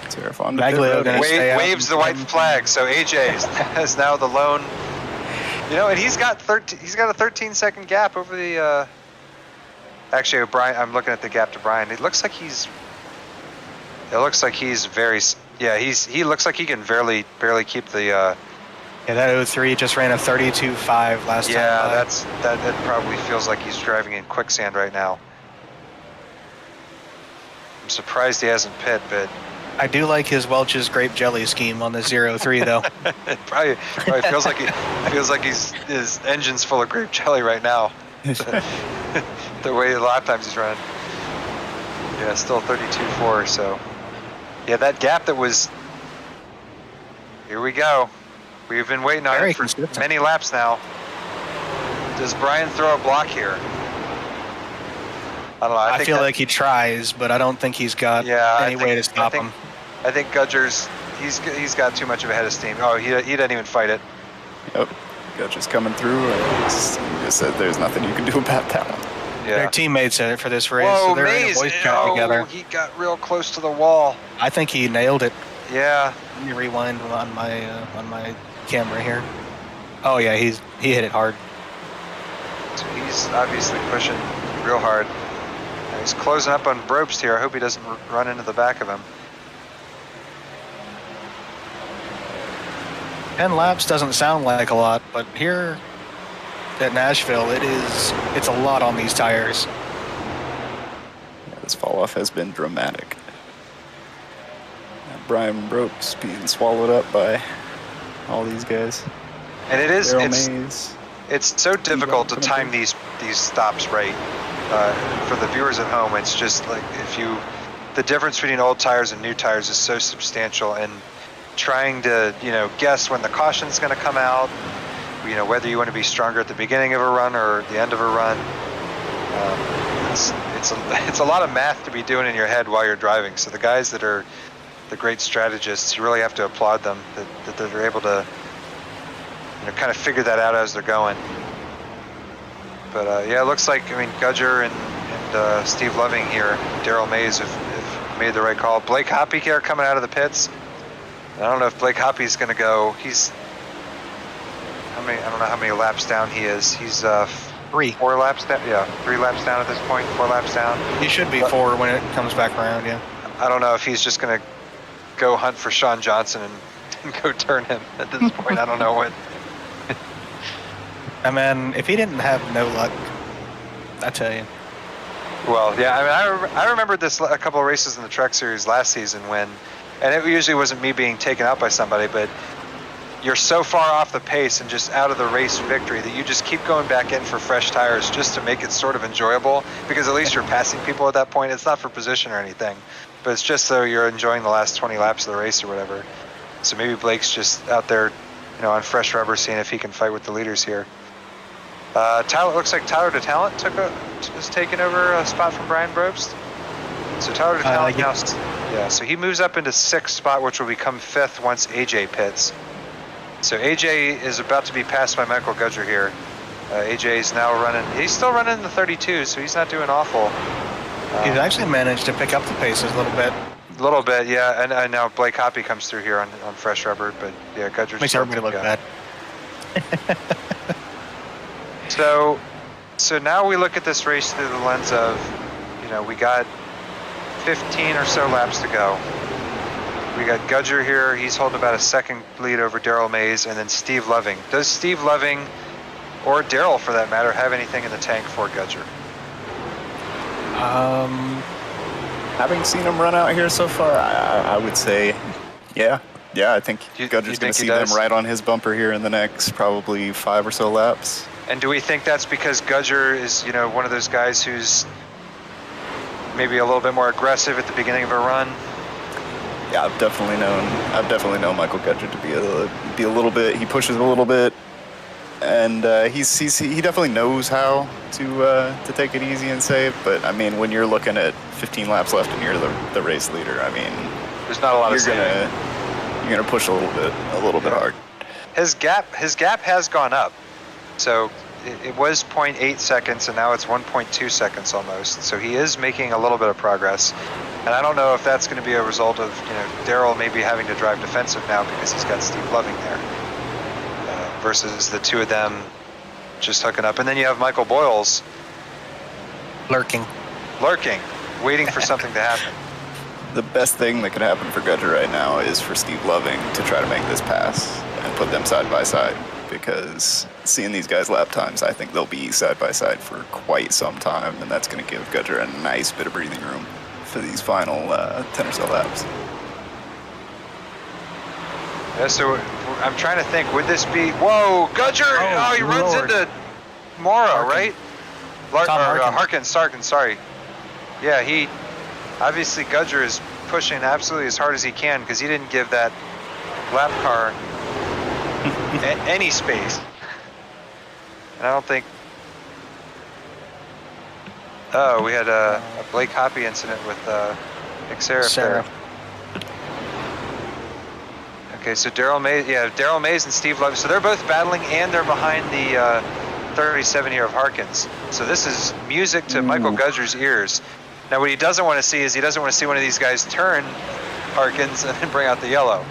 Seraph on the pit road. Waves the white flag. So AJ is now the lone. And he's got a 13-second gap over the. Actually, Brian. I'm looking at the gap to Brian. It looks like he's very. Yeah, he looks like he can barely keep the. Yeah, that 03 just ran a 32.5 last time. Yeah, that probably feels like he's driving in quicksand right now. I'm surprised he hasn't pit, but I do like his Welch's grape jelly scheme on the 03 though. It probably feels like his engine's full of grape jelly right now. The way a lot of times he's running. Yeah, still 32.4. So yeah, that gap that was. Here we go. We've been waiting on it for many laps now. Does Brian throw a block here? I don't know. I think feel that- like he tries, but I don't think he's got any way to stop him. I think Gudger's he's got too much of a head of steam. Oh, he doesn't even fight it. Yep. Gudger's coming through, and he just said there's nothing you can do about that one. Yeah. Their teammates in it for this race, Whoa, so they're Maze! in a voice chat together. He got real close to the wall. I think he nailed it. Yeah. Let me rewind on my camera here. Oh yeah, he hit it hard. So he's obviously pushing real hard. And he's closing up on Brobst here. I hope he doesn't run into the back of him. 10 laps doesn't sound like a lot, but here at Nashville, it's a lot on these tires. Yeah, this fall off has been dramatic. Brian Brobst being swallowed up by all these guys. And Mays. it's so difficult to time these stops right. For the viewers at home, it's just like the difference between old tires and new tires is so substantial, and trying to guess when the caution's going to come out, whether you want to be stronger at the beginning of a run or the end of a run. It's a lot of math to be doing in your head while you're driving. So the guys that are the great strategists, you really have to applaud them that they're able to kind of figure that out as they're going. But yeah, it looks like Gudger and Steve Loving here, Daryl Mays have made the right call. Blake Hoppe here coming out of the pits. I don't know if Blake Hoppe's going to go. He's I don't know how many laps down he is. He's 4 laps down. Yeah, 3 laps down at this point. 4 laps down. He should be 4 when it comes back around. Yeah. I don't know if he's just going to go hunt for Sean Johnson and go turn him at this point. I don't know what. I mean, if he didn't have no luck, I tell you. Well, yeah. I remembered this a couple of races in the Truck Series last season when, and it usually wasn't me being taken out by somebody, but you're so far off the pace and just out of the race victory that you just keep going back in for fresh tires just to make it sort of enjoyable, because at least you're passing people at that point. It's not for position or anything, but it's just so you're enjoying the last 20 laps of the race or whatever. So maybe Blake's just out there, on fresh rubber, seeing if he can fight with the leaders here. Looks like Tyler DeTalent is taking over a spot from Brian Brobst. So Tyler DeTalent now, so he moves up into 6th spot, which will become 5th once AJ pits. So AJ is about to be passed by Michael Gudger here. AJ is now running. He's still running in the 32, so he's not doing awful. He's actually managed to pick up the paces a little bit. A little bit, yeah. And now Blake Hoppe comes through here on fresh rubber, but yeah, Gudger makes everybody look bad. So now we look at this race through the lens of, we got 15 or so laps to go. We got Gudger here. He's holding about a 2nd lead over Daryl Mays, and then Steve Loving. Does Steve Loving, or Daryl for that matter, have anything in the tank for Gudger? Having seen him run out here so far, I would say, yeah. I think Gudger's going to see them right on his bumper here in the next probably 5 or so laps. And do we think that's because Gudger is, one of those guys who's maybe a little bit more aggressive at the beginning of a run? Yeah, I've definitely known Michael Gudger to be a little bit. He pushes a little bit, and he definitely knows how to take it easy and save. But when you're looking at 15 laps left and you're the race leader, there's not a lot of saving. You're gonna push a little bit hard. His gap has gone up. So it was 0.8 seconds, and now it's 1.2 seconds almost. So he is making a little bit of progress. And I don't know if that's going to be a result of Daryl maybe having to drive defensive now because he's got Steve Loving there, versus the two of them just hooking up. And then you have Michael Boyles lurking, waiting for something to happen. The best thing that could happen for Gudger right now is for Steve Loving to try to make this pass and put them side by side, because seeing these guys' lap times, I think they'll be side by side for quite some time, and that's going to give Gudger a nice bit of breathing room for these final 10 or so laps. Yeah, so I'm trying to think, would this be... Whoa, Gudger! Oh, he runs into Mora, right? Harkin, sorry. Yeah, obviously Gudger is pushing absolutely as hard as he can, because he didn't give that lap car any space. And I Oh, we had a Blake Hoppy incident with Xerif Sarah. there. Okay, so Daryl Mays and Steve Love. So they're both battling, and they're behind the 37 here of Harkins. So this is music to Michael Gudger's ears. Now, what he doesn't want to see is he doesn't want to see one of these guys turn Harkins and then bring out the yellow.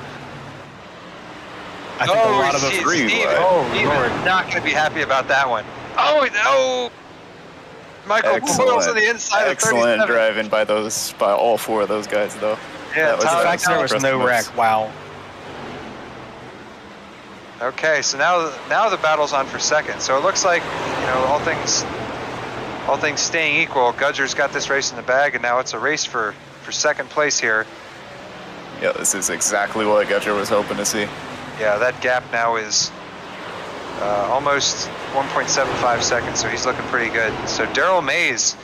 I think a lot of Steve, us. Steve is not going to be happy about that one. Oh no! Michael Boyle's on the inside of 37. Excellent driving by all four of those guys, though. Yeah, In fact, there was no wreck. Wow. Okay, so now the battle's on for second. So it looks like, all things staying equal, Gudger's got this race in the bag, and now it's a race for second place here. Yeah, this is exactly what Gudger was hoping to see. Yeah, that gap now is almost 1.75 seconds, so he's looking pretty good. So Daryl Mays,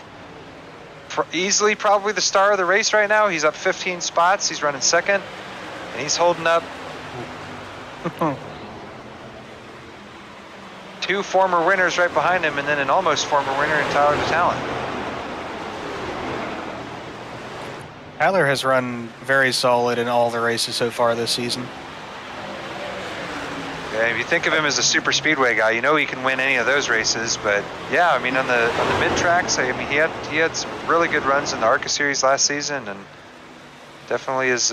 easily probably the star of the race right now. He's up 15 spots. He's running second, and he's holding up. Two former winners right behind him, and then an almost former winner in Tyler DeTalent. Tyler has run very solid in all the races so far this season. Yeah, if you think of him as a super speedway guy, he can win any of those races. But yeah, I mean on the mid tracks, he had some really good runs in the ARCA series last season, and definitely is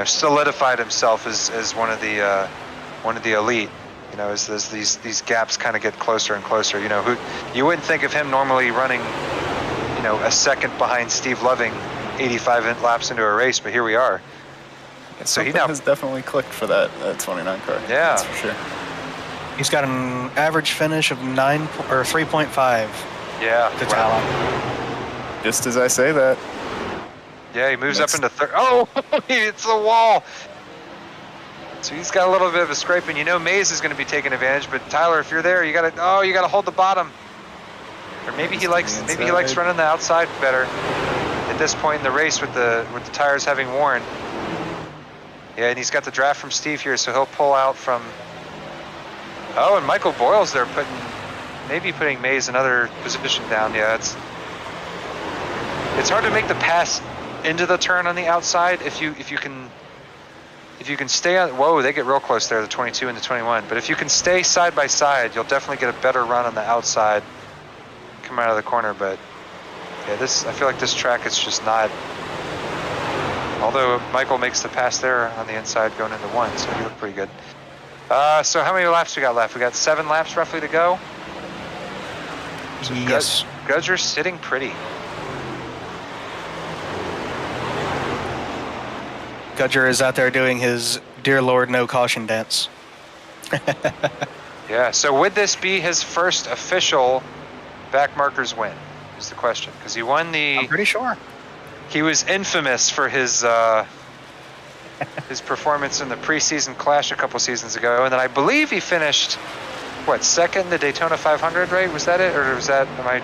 solidified himself as one of the elite. As these gaps kind of get closer and closer. You wouldn't think of him normally running, a second behind Steve Loving, 85 laps into a race, but here we are. So he now has definitely clicked for that 29 car. Yeah, that's for sure. He's got an average finish of 3.5. Yeah, to Talent. Just as I say that. Yeah, he moves up into third. Oh, he hits the wall. So he's got a little bit of a scraping. Mays is going to be taking advantage, but Tyler, if you're there, you got to hold the bottom. Or maybe he likes running the outside better at this point in the race with the tires having worn. Yeah, and he's got the draft from Steve here, so he'll pull out from. Oh, and Michael Boyle's there putting Mays another position down. Yeah, it's hard to make the pass into the turn on the outside if you can stay on. Whoa, they get real close there, the 22 and the 21. But if you can stay side by side, you'll definitely get a better run on the outside. Come out of the corner, but yeah, I feel like this track is just not. Although Michael makes the pass there on the inside going into one, so he looked pretty good. So how many laps we got left? We got 7 laps roughly to go. So Yes. Gudger's sitting pretty. Gudger is out there doing his Dear Lord No Caution dance. Yeah, so would this be his first official Backmarkers win, is the question. Because he won I'm pretty sure. He was infamous for his his performance in the preseason clash a couple seasons ago, and then I believe he finished, second in the Daytona 500, right? Was that it, or was that, am I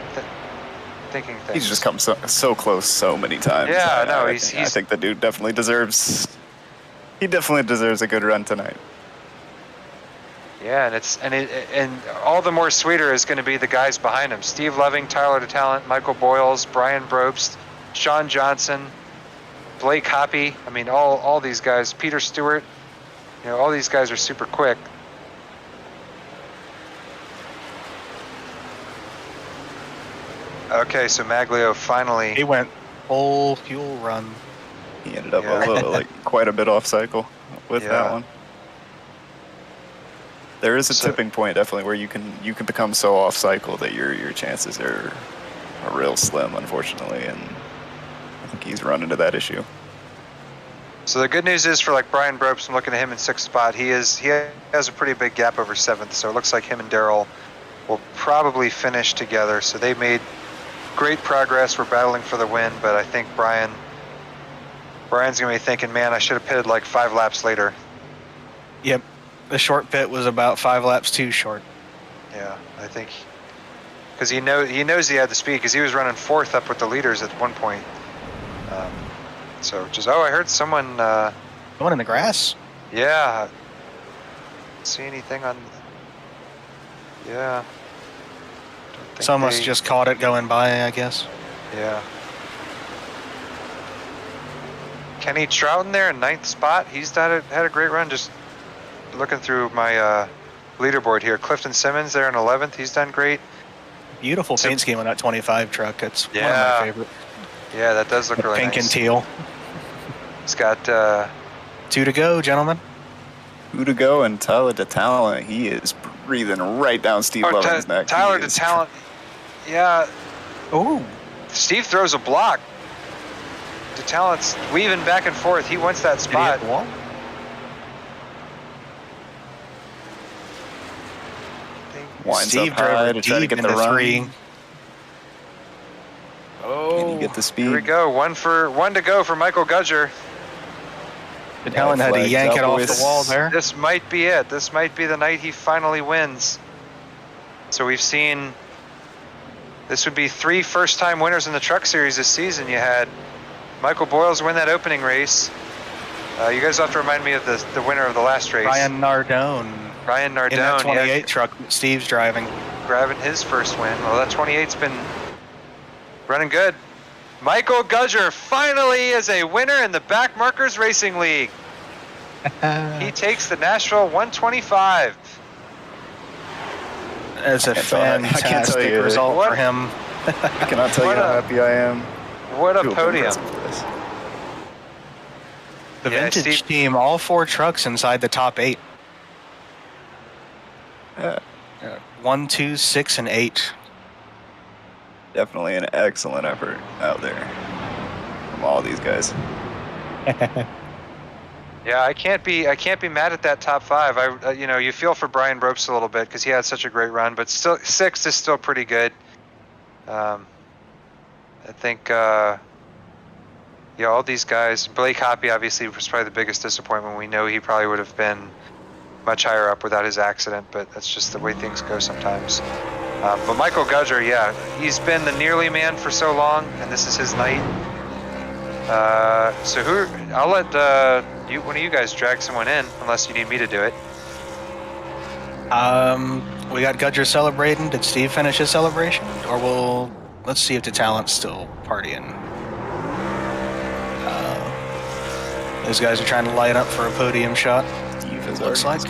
thinking things? He's just come so close so many times. Yeah, I think the dude definitely deserves a good run tonight. Yeah, and all the more sweeter is going to be the guys behind him: Steve Loving, Tyler DeTalent, Michael Boyles, Brian Brobst, Sean Johnson, Blake Hoppy. I mean, all these guys. Peter Stewart. All these guys are super quick. Okay, so Maglio finally. He went full fuel run. He ended up quite a bit off cycle with that one. There is a tipping point definitely where you can become so off cycle that your chances are real slim, unfortunately, and I think he's run into that issue. So the good news is for Brian Brobst, I'm looking at him in 6th spot. He has a pretty big gap over 7th, so it looks like him and Daryl will probably finish together. So they made great progress. We're battling for the win, but I think Brian's gonna be thinking, man, I should have pitted 5 laps later. Yep. The short pit was about 5 laps too short. Yeah, I think because he knows he had the speed because he was running 4th up with the leaders at one point. I heard someone. Going in the grass? Yeah. See anything on? Yeah. Don't Some of us just caught it going by, I guess. Yeah. Kenny Trouton there in 9th spot. He's had a great run. Just looking through my leaderboard here. Clifton Simmons there in 11th. He's done great. Beautiful paint scheme on that 25 truck. It's one of my favorites. Yeah, that does look really pink nice. and teal. It's got 2 to go, gentlemen. 2 to go, and Tyler DeTalent, he is breathing right down Steve Lovin's neck. Tyler DeTalent. Yeah. Ooh. Steve throws a block. DeTalent's weaving back and forth. He wants that spot. Winds Steve up high drove to try to deep get the into run. 3. Can he get the speed? Here we go. One to go for Michael Gudger. DeTalent had to yank it off the wall there. This might be it. This might be the night he finally wins. So we've seen, this would be 3 first-time winners in the Truck Series this season. You had Michael Boyles win that opening race. You guys have to remind me of the winner of the last race. Ryan Nardone. Ryan Nardone. In that 28 truck Steve's driving. Grabbing his first win. Well, that 28's been running good. Michael Gudger finally is a winner in the Backmarkers Racing League. He takes the Nashville 125. It's a fantastic result for him. I cannot tell you how happy I am. What a podium. The vintage team, all 4 trucks inside the top 8. 1, 2, 6, and 8. Definitely an excellent effort out there from all these guys. Yeah, I can't be mad at that top 5. You feel for Brian Brobst a little bit because he had such a great run, but still 6th is still pretty good. I think all these guys. Blake Hoppy obviously was probably the biggest disappointment. We know he probably would have been much higher up without his accident, but that's just the way things go sometimes. But Michael Gudger, yeah, he's been the nearly man for so long, and this is his night. So I'll let one of you guys drag someone in, unless you need me to do it. We got Gudger celebrating. Did Steve finish his celebration? Or let's see if DeTalent's still partying. Those guys are trying to light up for a podium shot. Steve is looks like.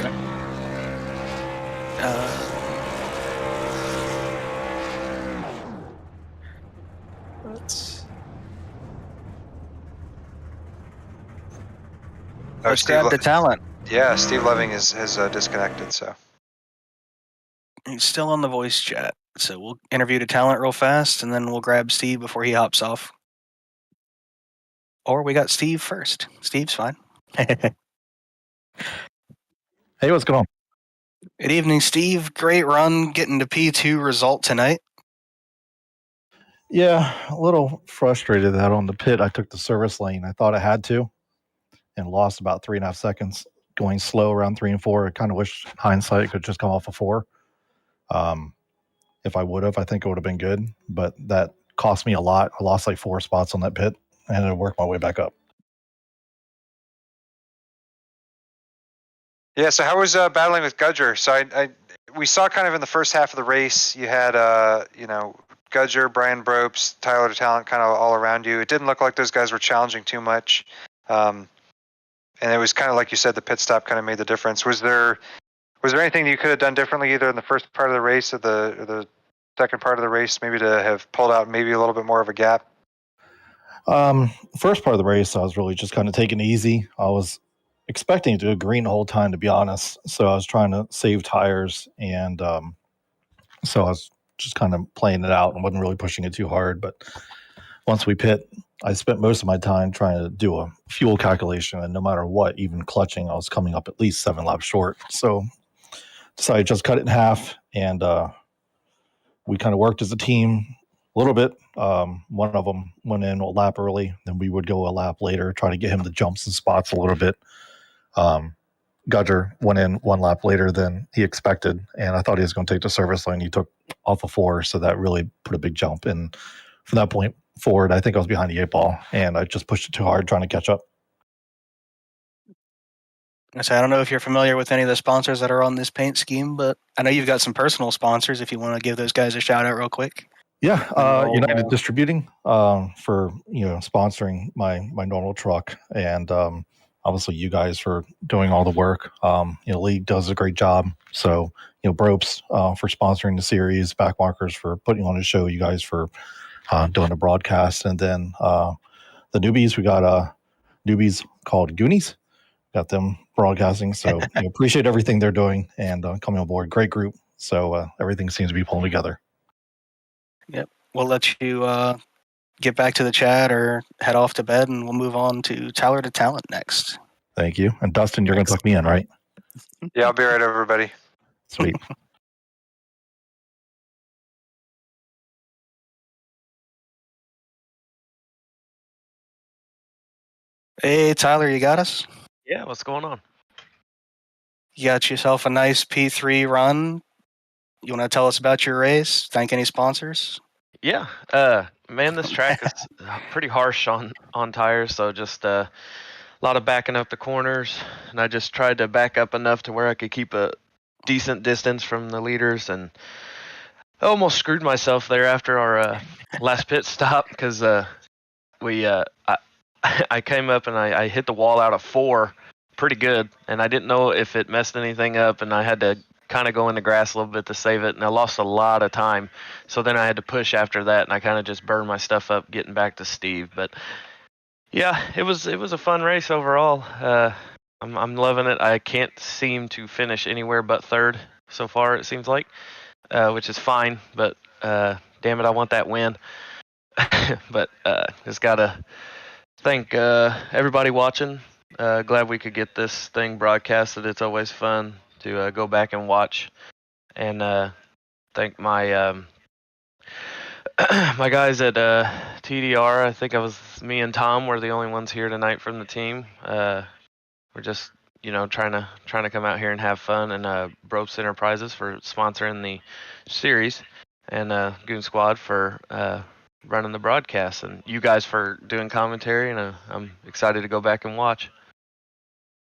Let's grab DeTalent. Yeah, Steve Loving has disconnected, so. He's still on the voice chat. So we'll interview DeTalent real fast, and then we'll grab Steve before he hops off. Or we got Steve first. Steve's fine. Hey, what's going on? Good evening, Steve. Great run, getting to P2 result tonight. Yeah, a little frustrated that on the pit I took the service lane. I thought I had to, and lost about 3.5 seconds going slow around 3 and 4. I kind of wish hindsight it could just come off of 4. If I would have, I think it would have been good, but that cost me a lot. I lost like 4 spots on that pit, and I worked my way back up. Yeah, so how was battling with Gudger? So we saw kind of in the first half of the race, you had Gudger, Brian Brobst, Tyler DeTalent kind of all around you. It didn't look like those guys were challenging too much. And it was kind of like you said, the pit stop kind of made the difference. Was there anything you could have done differently either in the first part of the race or the second part of the race, maybe to have pulled out maybe a little bit more of a gap? First part of the race, I was really just kind of taking it easy. I was expecting to go green the whole time, to be honest. So I was trying to save tires, and so I was just kind of playing it out and wasn't really pushing it too hard. But once we pit, I spent most of my time trying to do a fuel calculation, and no matter what, even clutching, I was coming up at least 7 laps short. So decided to just cut it in half, and we kind of worked as a team a little bit. One of them went in a lap early, then we would go a lap later, try to get him to jump some spots a little bit. Gudger went in 1 lap later than he expected, and I thought he was going to take the service lane. He took off of 4, so that really put a big jump. And from that point forward, I think I was behind the 8 ball, and I just pushed it too hard trying to catch up. So I don't know if you're familiar with any of the sponsors that are on this paint scheme, but I know you've got some personal sponsors. If you want to give those guys a shout out real quick. Yeah, Roll, United Distributing for sponsoring my normal truck, and obviously you guys for doing all the work. League does a great job. So Brobst for sponsoring the series, Backmarkers for putting on a show, you guys for doing the broadcast, and then the newbies, we got newbies called Goonies. Got them broadcasting. So appreciate everything they're doing and coming on board. Great group. So everything seems to be pulling together. Yep. We'll let you get back to the chat or head off to bed, and we'll move on to Tyler to Talent next. Thank you. And Dustin, you're going to tuck me in, right? Yeah, I'll be right over, buddy. Sweet. Hey, Tyler, you got us? Yeah, what's going on? You got yourself a nice P3 run. You want to tell us about your race? Thank any sponsors? Yeah, man, this track is pretty harsh on tires, so just a lot of backing up the corners, and I just tried to back up enough to where I could keep a decent distance from the leaders, and I almost screwed myself there after our last pit stop because I came up and I hit the wall out of 4 pretty good, and I didn't know if it messed anything up, and I had to kind of go in the grass a little bit to save it, and I lost a lot of time. So then I had to push after that, and I kind of just burned my stuff up getting back to Steve. But yeah, it was a fun race overall. I'm loving it. I can't seem to finish anywhere but 3rd so far, it seems like, which is fine. But damn it, I want that win. But just gotta thank everybody watching. Glad we could get this thing broadcasted. It's always fun to go back and watch. And thank my my guys at TDR. I think me and Tom were the only ones here tonight from the team. We're just trying to come out here and have fun. And Brobst Enterprises for sponsoring the series, and Goon Squad for running the broadcast, and you guys for doing commentary. And I'm excited to go back and watch.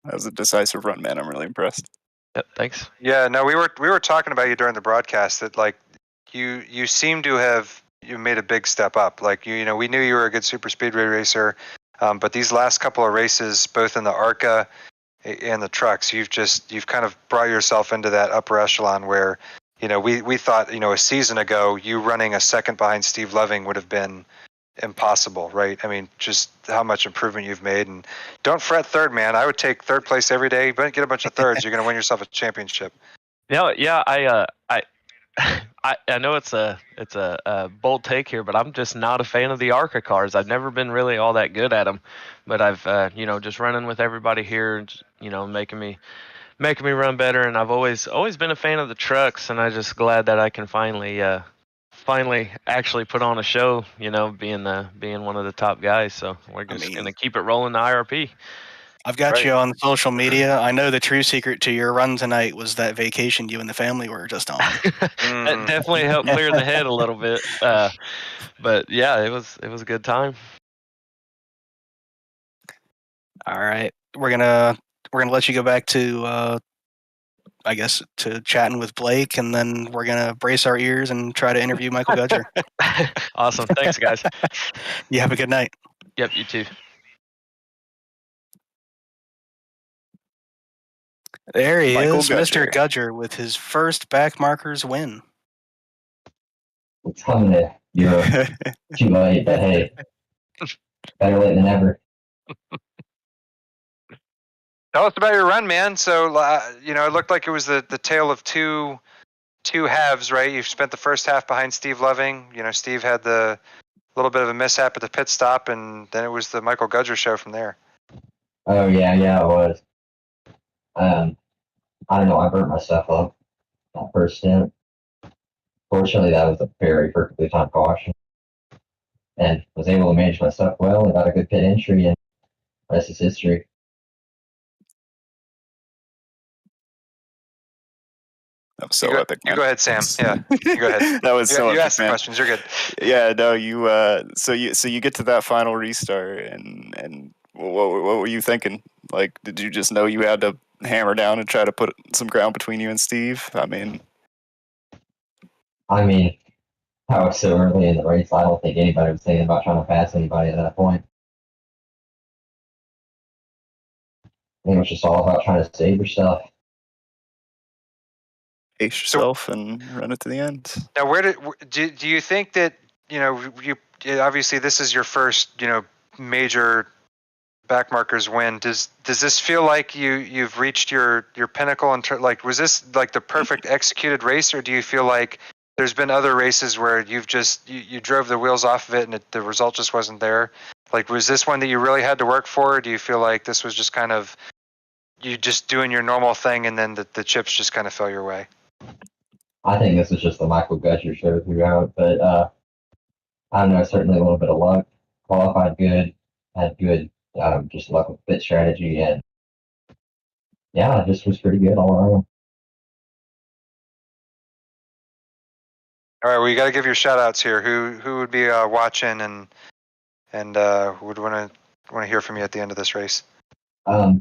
That was a decisive run, man. I'm really impressed. Yep, thanks. Yeah, no, we were talking about you during the broadcast that like you seem to have made a big step up. Like we knew you were a good super speedway racer, but these last couple of races, both in the ARCA and the trucks, you've kind of brought yourself into that upper echelon where we thought a season ago you running a second behind Steve Loving would have been impossible, right? I mean, just how much improvement you've made. And don't fret 3rd, man. I would take 3rd place every day, but get a bunch of 3rds. You're going to win yourself a championship. Yeah. I know it's a bold take here, but I'm just not a fan of the ARCA cars. I've never been really all that good at them, but I've just running with everybody here, making me run better. And I've always been a fan of the trucks, and I'm just glad that I can finally actually put on a show, being one of the top guys. So we're just going to keep it rolling the IRP. I've got you on social media. I know the true secret to your run tonight was that vacation you and the family were just on. That definitely helped clear the head a little bit. But yeah, it was a good time. All right. We're gonna let you go back to I guess to chatting with Blake, and then we're gonna brace our ears and try to interview Michael Gudger. Awesome. Thanks, guys. You have a good night. Yep, you too. There he Michael is, Gudger. Mr. Gudger, with his first Backmarkers win. It's coming to Europe. Too late, but hey, better late than never. Tell us about your run, man. So, it looked like it was the tale of two halves, right? You spent the first half behind Steve Loving. Steve had the little bit of a mishap at the pit stop, and then it was the Michael Gudger show from there. Oh yeah, it was. I don't know. I burnt myself up that first stint. Fortunately, that was a very perfectly timed caution, and was able to manage my stuff well and got a good pit entry, and the rest is history. That was so epic. You go ahead, Sam. Yeah, you go ahead. That was so epic, you asked the man. questions. You're good. Yeah, no, you. So you get to that final restart, and what were you thinking? Like, did you just know you had to hammer down and try to put some ground between you and Steve? I mean, how it's so early in the race, I don't think anybody was thinking about trying to pass anybody at that point. I think it was just all about trying to save yourself. pace yourself and run it to the end. Now, do you think that, you obviously this is your first, major Backmarkers win. Does this feel like you've reached your pinnacle like, was this like the perfect executed race, or do you feel like there's been other races where you've just you drove the wheels off of it and the result just wasn't there? Like, was this one that you really had to work for, or do you feel like this was just kind of you just doing your normal thing and then the chips just kind of fell your way? I think this is just the Michael Gutcher show throughout, but I don't know, certainly a little bit of luck. Qualified good, had good just luck with pit strategy, and yeah, it just was pretty good all around. All right, well, you got to give your shout outs here. Who would be watching and would want to hear from you at the end of this race?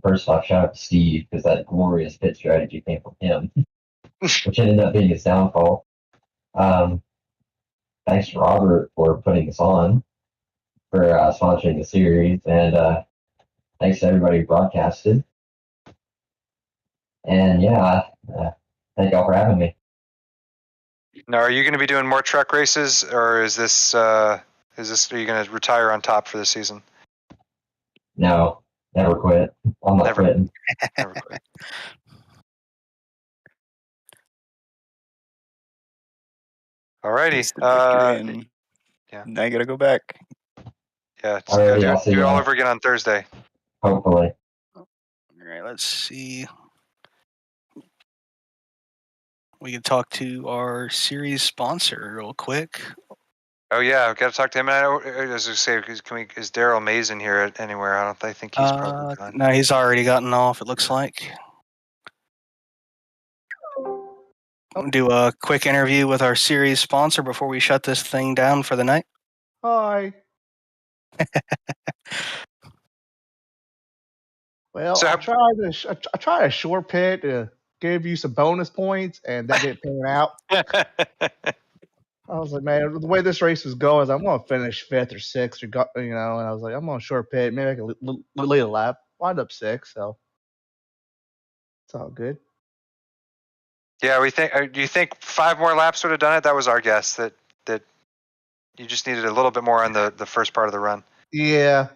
First off, shout out to Steve, because that glorious pit strategy came from him, which ended up being his downfall. Thanks to Robert for putting this on, for sponsoring the series, and thanks to everybody who broadcasted. And yeah, thank y'all for having me. Now, are you going to be doing more truck races, or is this are you going to retire on top for the season? No, never quit. I'm not quitting. Never quit. Alrighty. Yeah. Now you got to go back. Yeah, Alrighty, I'll see do it all ya. over again on Thursday. Hopefully. All right, let's see. We can talk to our series sponsor real quick. Oh yeah, I've got to talk to him. And I was going to say, is Daryl Mays in here anywhere? I think he's probably gone. No, he's already gotten off, it looks like. I'll do a quick interview with our series sponsor before we shut this thing down for the night. Hi. Well, So I tried a short pit to give you some bonus points, and that didn't pan out. I was like, man, the way this race was going, I'm going to finish 5th or 6th, and I was like, I'm on short pit. Maybe I can lead a lap. Wind up 6th, so it's all good. Yeah, we think. Do you think 5 more laps would have done it? That was our guess. That you just needed a little bit more on the first part of the run. Yeah.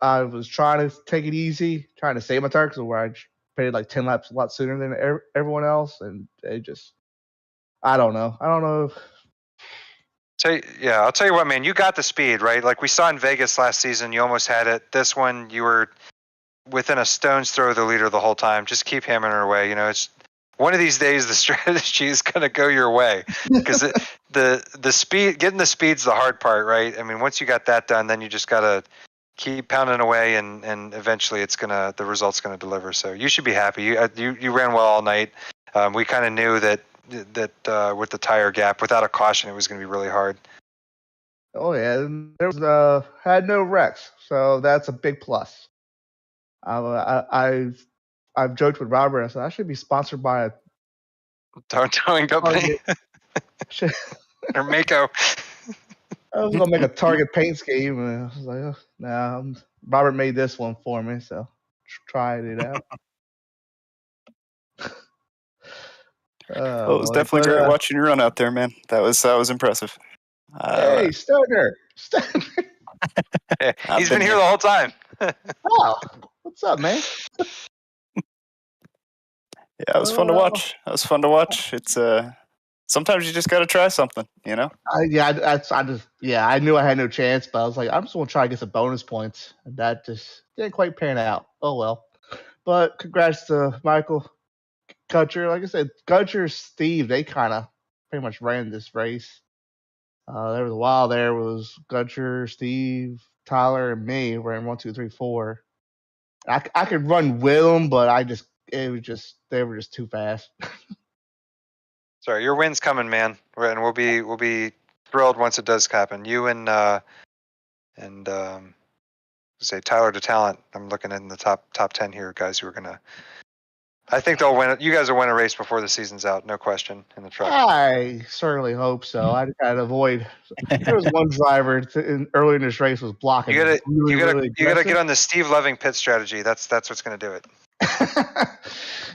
I was trying to take it easy, trying to save my tires, where I pitted like 10 laps a lot sooner than everyone else, and it just, I don't know. I'll tell you what, man. You got the speed, right? Like we saw in Vegas last season, you almost had it. This one, you were within a stone's throw of the leader the whole time. Just keep hammering her away. It's one of these days the strategy is going to go your way, because the speed, getting the speed's the hard part, right? I mean, once you got that done, then you just got to keep pounding away, and eventually the result's gonna deliver. So you should be happy. You ran well all night. We kind of knew that with the tire gap, without a caution, it was gonna be really hard. Oh yeah, there was had no wrecks, so that's a big plus. I've joked with Robert. I said I should be sponsored by a towing company or Mako. I was gonna make a Target paint scheme, and I was like, oh, nah. Robert made this one for me, so tried it out. Well, it was definitely great watching you run out there, man. That was impressive. Hey, Stoner. Yeah, he's been here the whole time. Oh, what's up, man? Yeah, it was fun to watch. It's sometimes you just got to try something, I knew I had no chance, but I was like, I'm just gonna try to get some bonus points, and that just didn't quite pan out. Oh well. But congrats to Michael, Gutcher. Like I said, Gutcher, Steve, they kind of pretty much ran this race. There was a while there was Gutcher, Steve, Tyler, and me ran 1, 2, 3, 4. I could run with them, but they were just too fast. Sorry, your win's coming, man, and we'll be thrilled once it does happen. You and say Tyler DeTalent. I'm looking in the top 10 here, guys who are gonna. I think they'll win it. You guys will win a race before the season's out, no question, in the truck. I certainly hope so. I gotta avoid. There was one driver early in this race was blocking. You gotta aggressive. get on the Steve Loving pit strategy. That's what's gonna do it.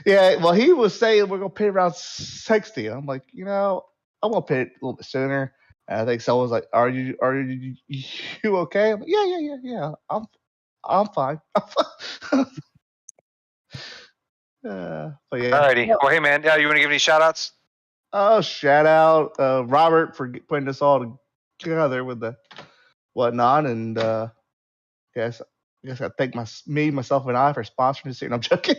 Yeah, well, he was saying we're gonna pit around 60. I'm like, I'm gonna pit a little bit sooner. And I think someone's like, "Are you okay?" I'm like, yeah. I'm fine. But yeah. Alrighty. Well, hey man, you want to give any shout outs? Oh, shout out Robert for putting this all together with the whatnot, and I guess I thank myself, and I for sponsoring this here. No, I'm joking.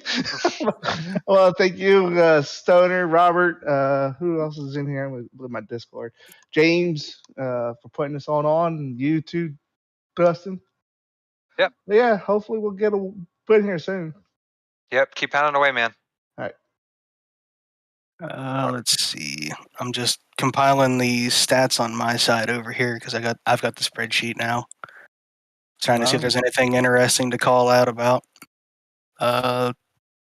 Well, thank you, Stoner, Robert. Who else is in here with my Discord? James for putting this on, and you too, Dustin. Yep. But yeah, hopefully we'll get a win here soon. Yep. Keep pounding away, man. All right. Let's see. I'm just compiling the stats on my side over here because I've got the spreadsheet now. Trying to see if there's anything interesting to call out about. The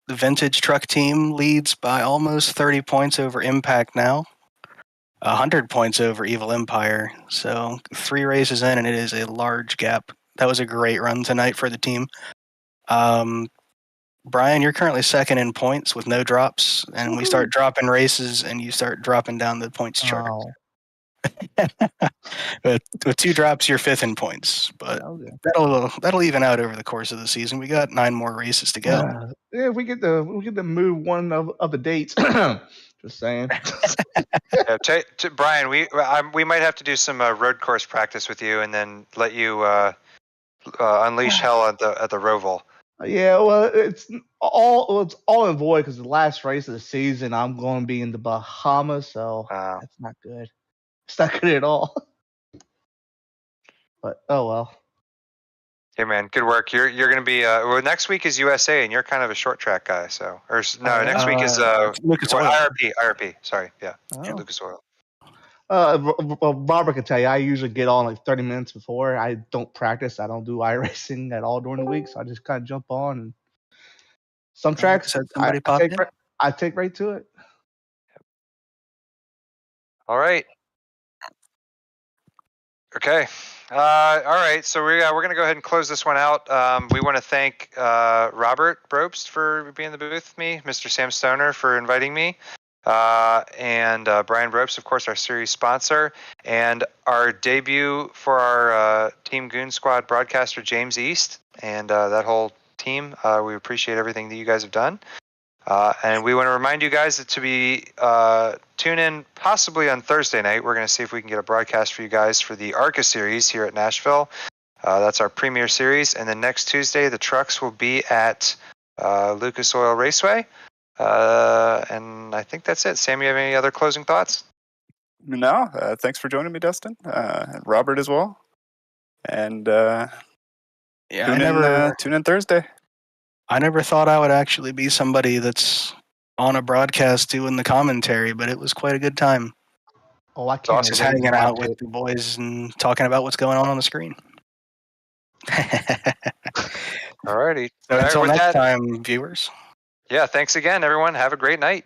vintage truck team leads by almost 30 points over Impact now. 100 points over Evil Empire. So 3 races in, and it is a large gap. That was a great run tonight for the team. Brian, you're currently second in points with no drops, and we start dropping races, and you start dropping down the points chart. with 2 drops, you're 5th in points, but that'll even out over the course of the season. We got 9 more races to go. Yeah, we get to move one of the dates. Just saying. Brian, we might have to do some road course practice with you, and then let you unleash hell at the Roval. Yeah, well, it's all in void because the last race of the season I'm going to be in the Bahamas, so that's not good. It's not good at all. But oh well. Hey man, good work. You're going to be next week is USA, and you're kind of a short track guy. So next week is Lucas Oil. IRP. Sorry, yeah, Lucas Oil. Robert can tell you, I usually get on like 30 minutes before. I don't practice. I don't do iRacing at all during the week, so I just kind of jump on. And some tracks, I take right to it. All right. Okay. All right. So we're going to go ahead and close this one out. We want to thank Robert Brobst for being in the booth with me, Mr. Sam Stoner for inviting me, and Brian Brobst, of course, our series sponsor, and our debut for our Team Goon Squad broadcaster, James East, and that whole team. We appreciate everything that you guys have done. And we want to remind you guys that to be tune in possibly on Thursday night. We're going to see if we can get a broadcast for you guys for the ARCA series here at Nashville. That's our premier series. And then next Tuesday, the trucks will be at Lucas Oil Raceway. And I think that's it. Sam, you have any other closing thoughts? No. Thanks for joining me, Dustin. And Robert as well. And tune in Thursday. I never thought I would actually be somebody that's on a broadcast doing the commentary, but it was quite a good time. Oh, I can't. Just hanging out with the boys and talking about what's going on the screen. Alrighty. So until next time, viewers. Yeah, thanks again, everyone. Have a great night.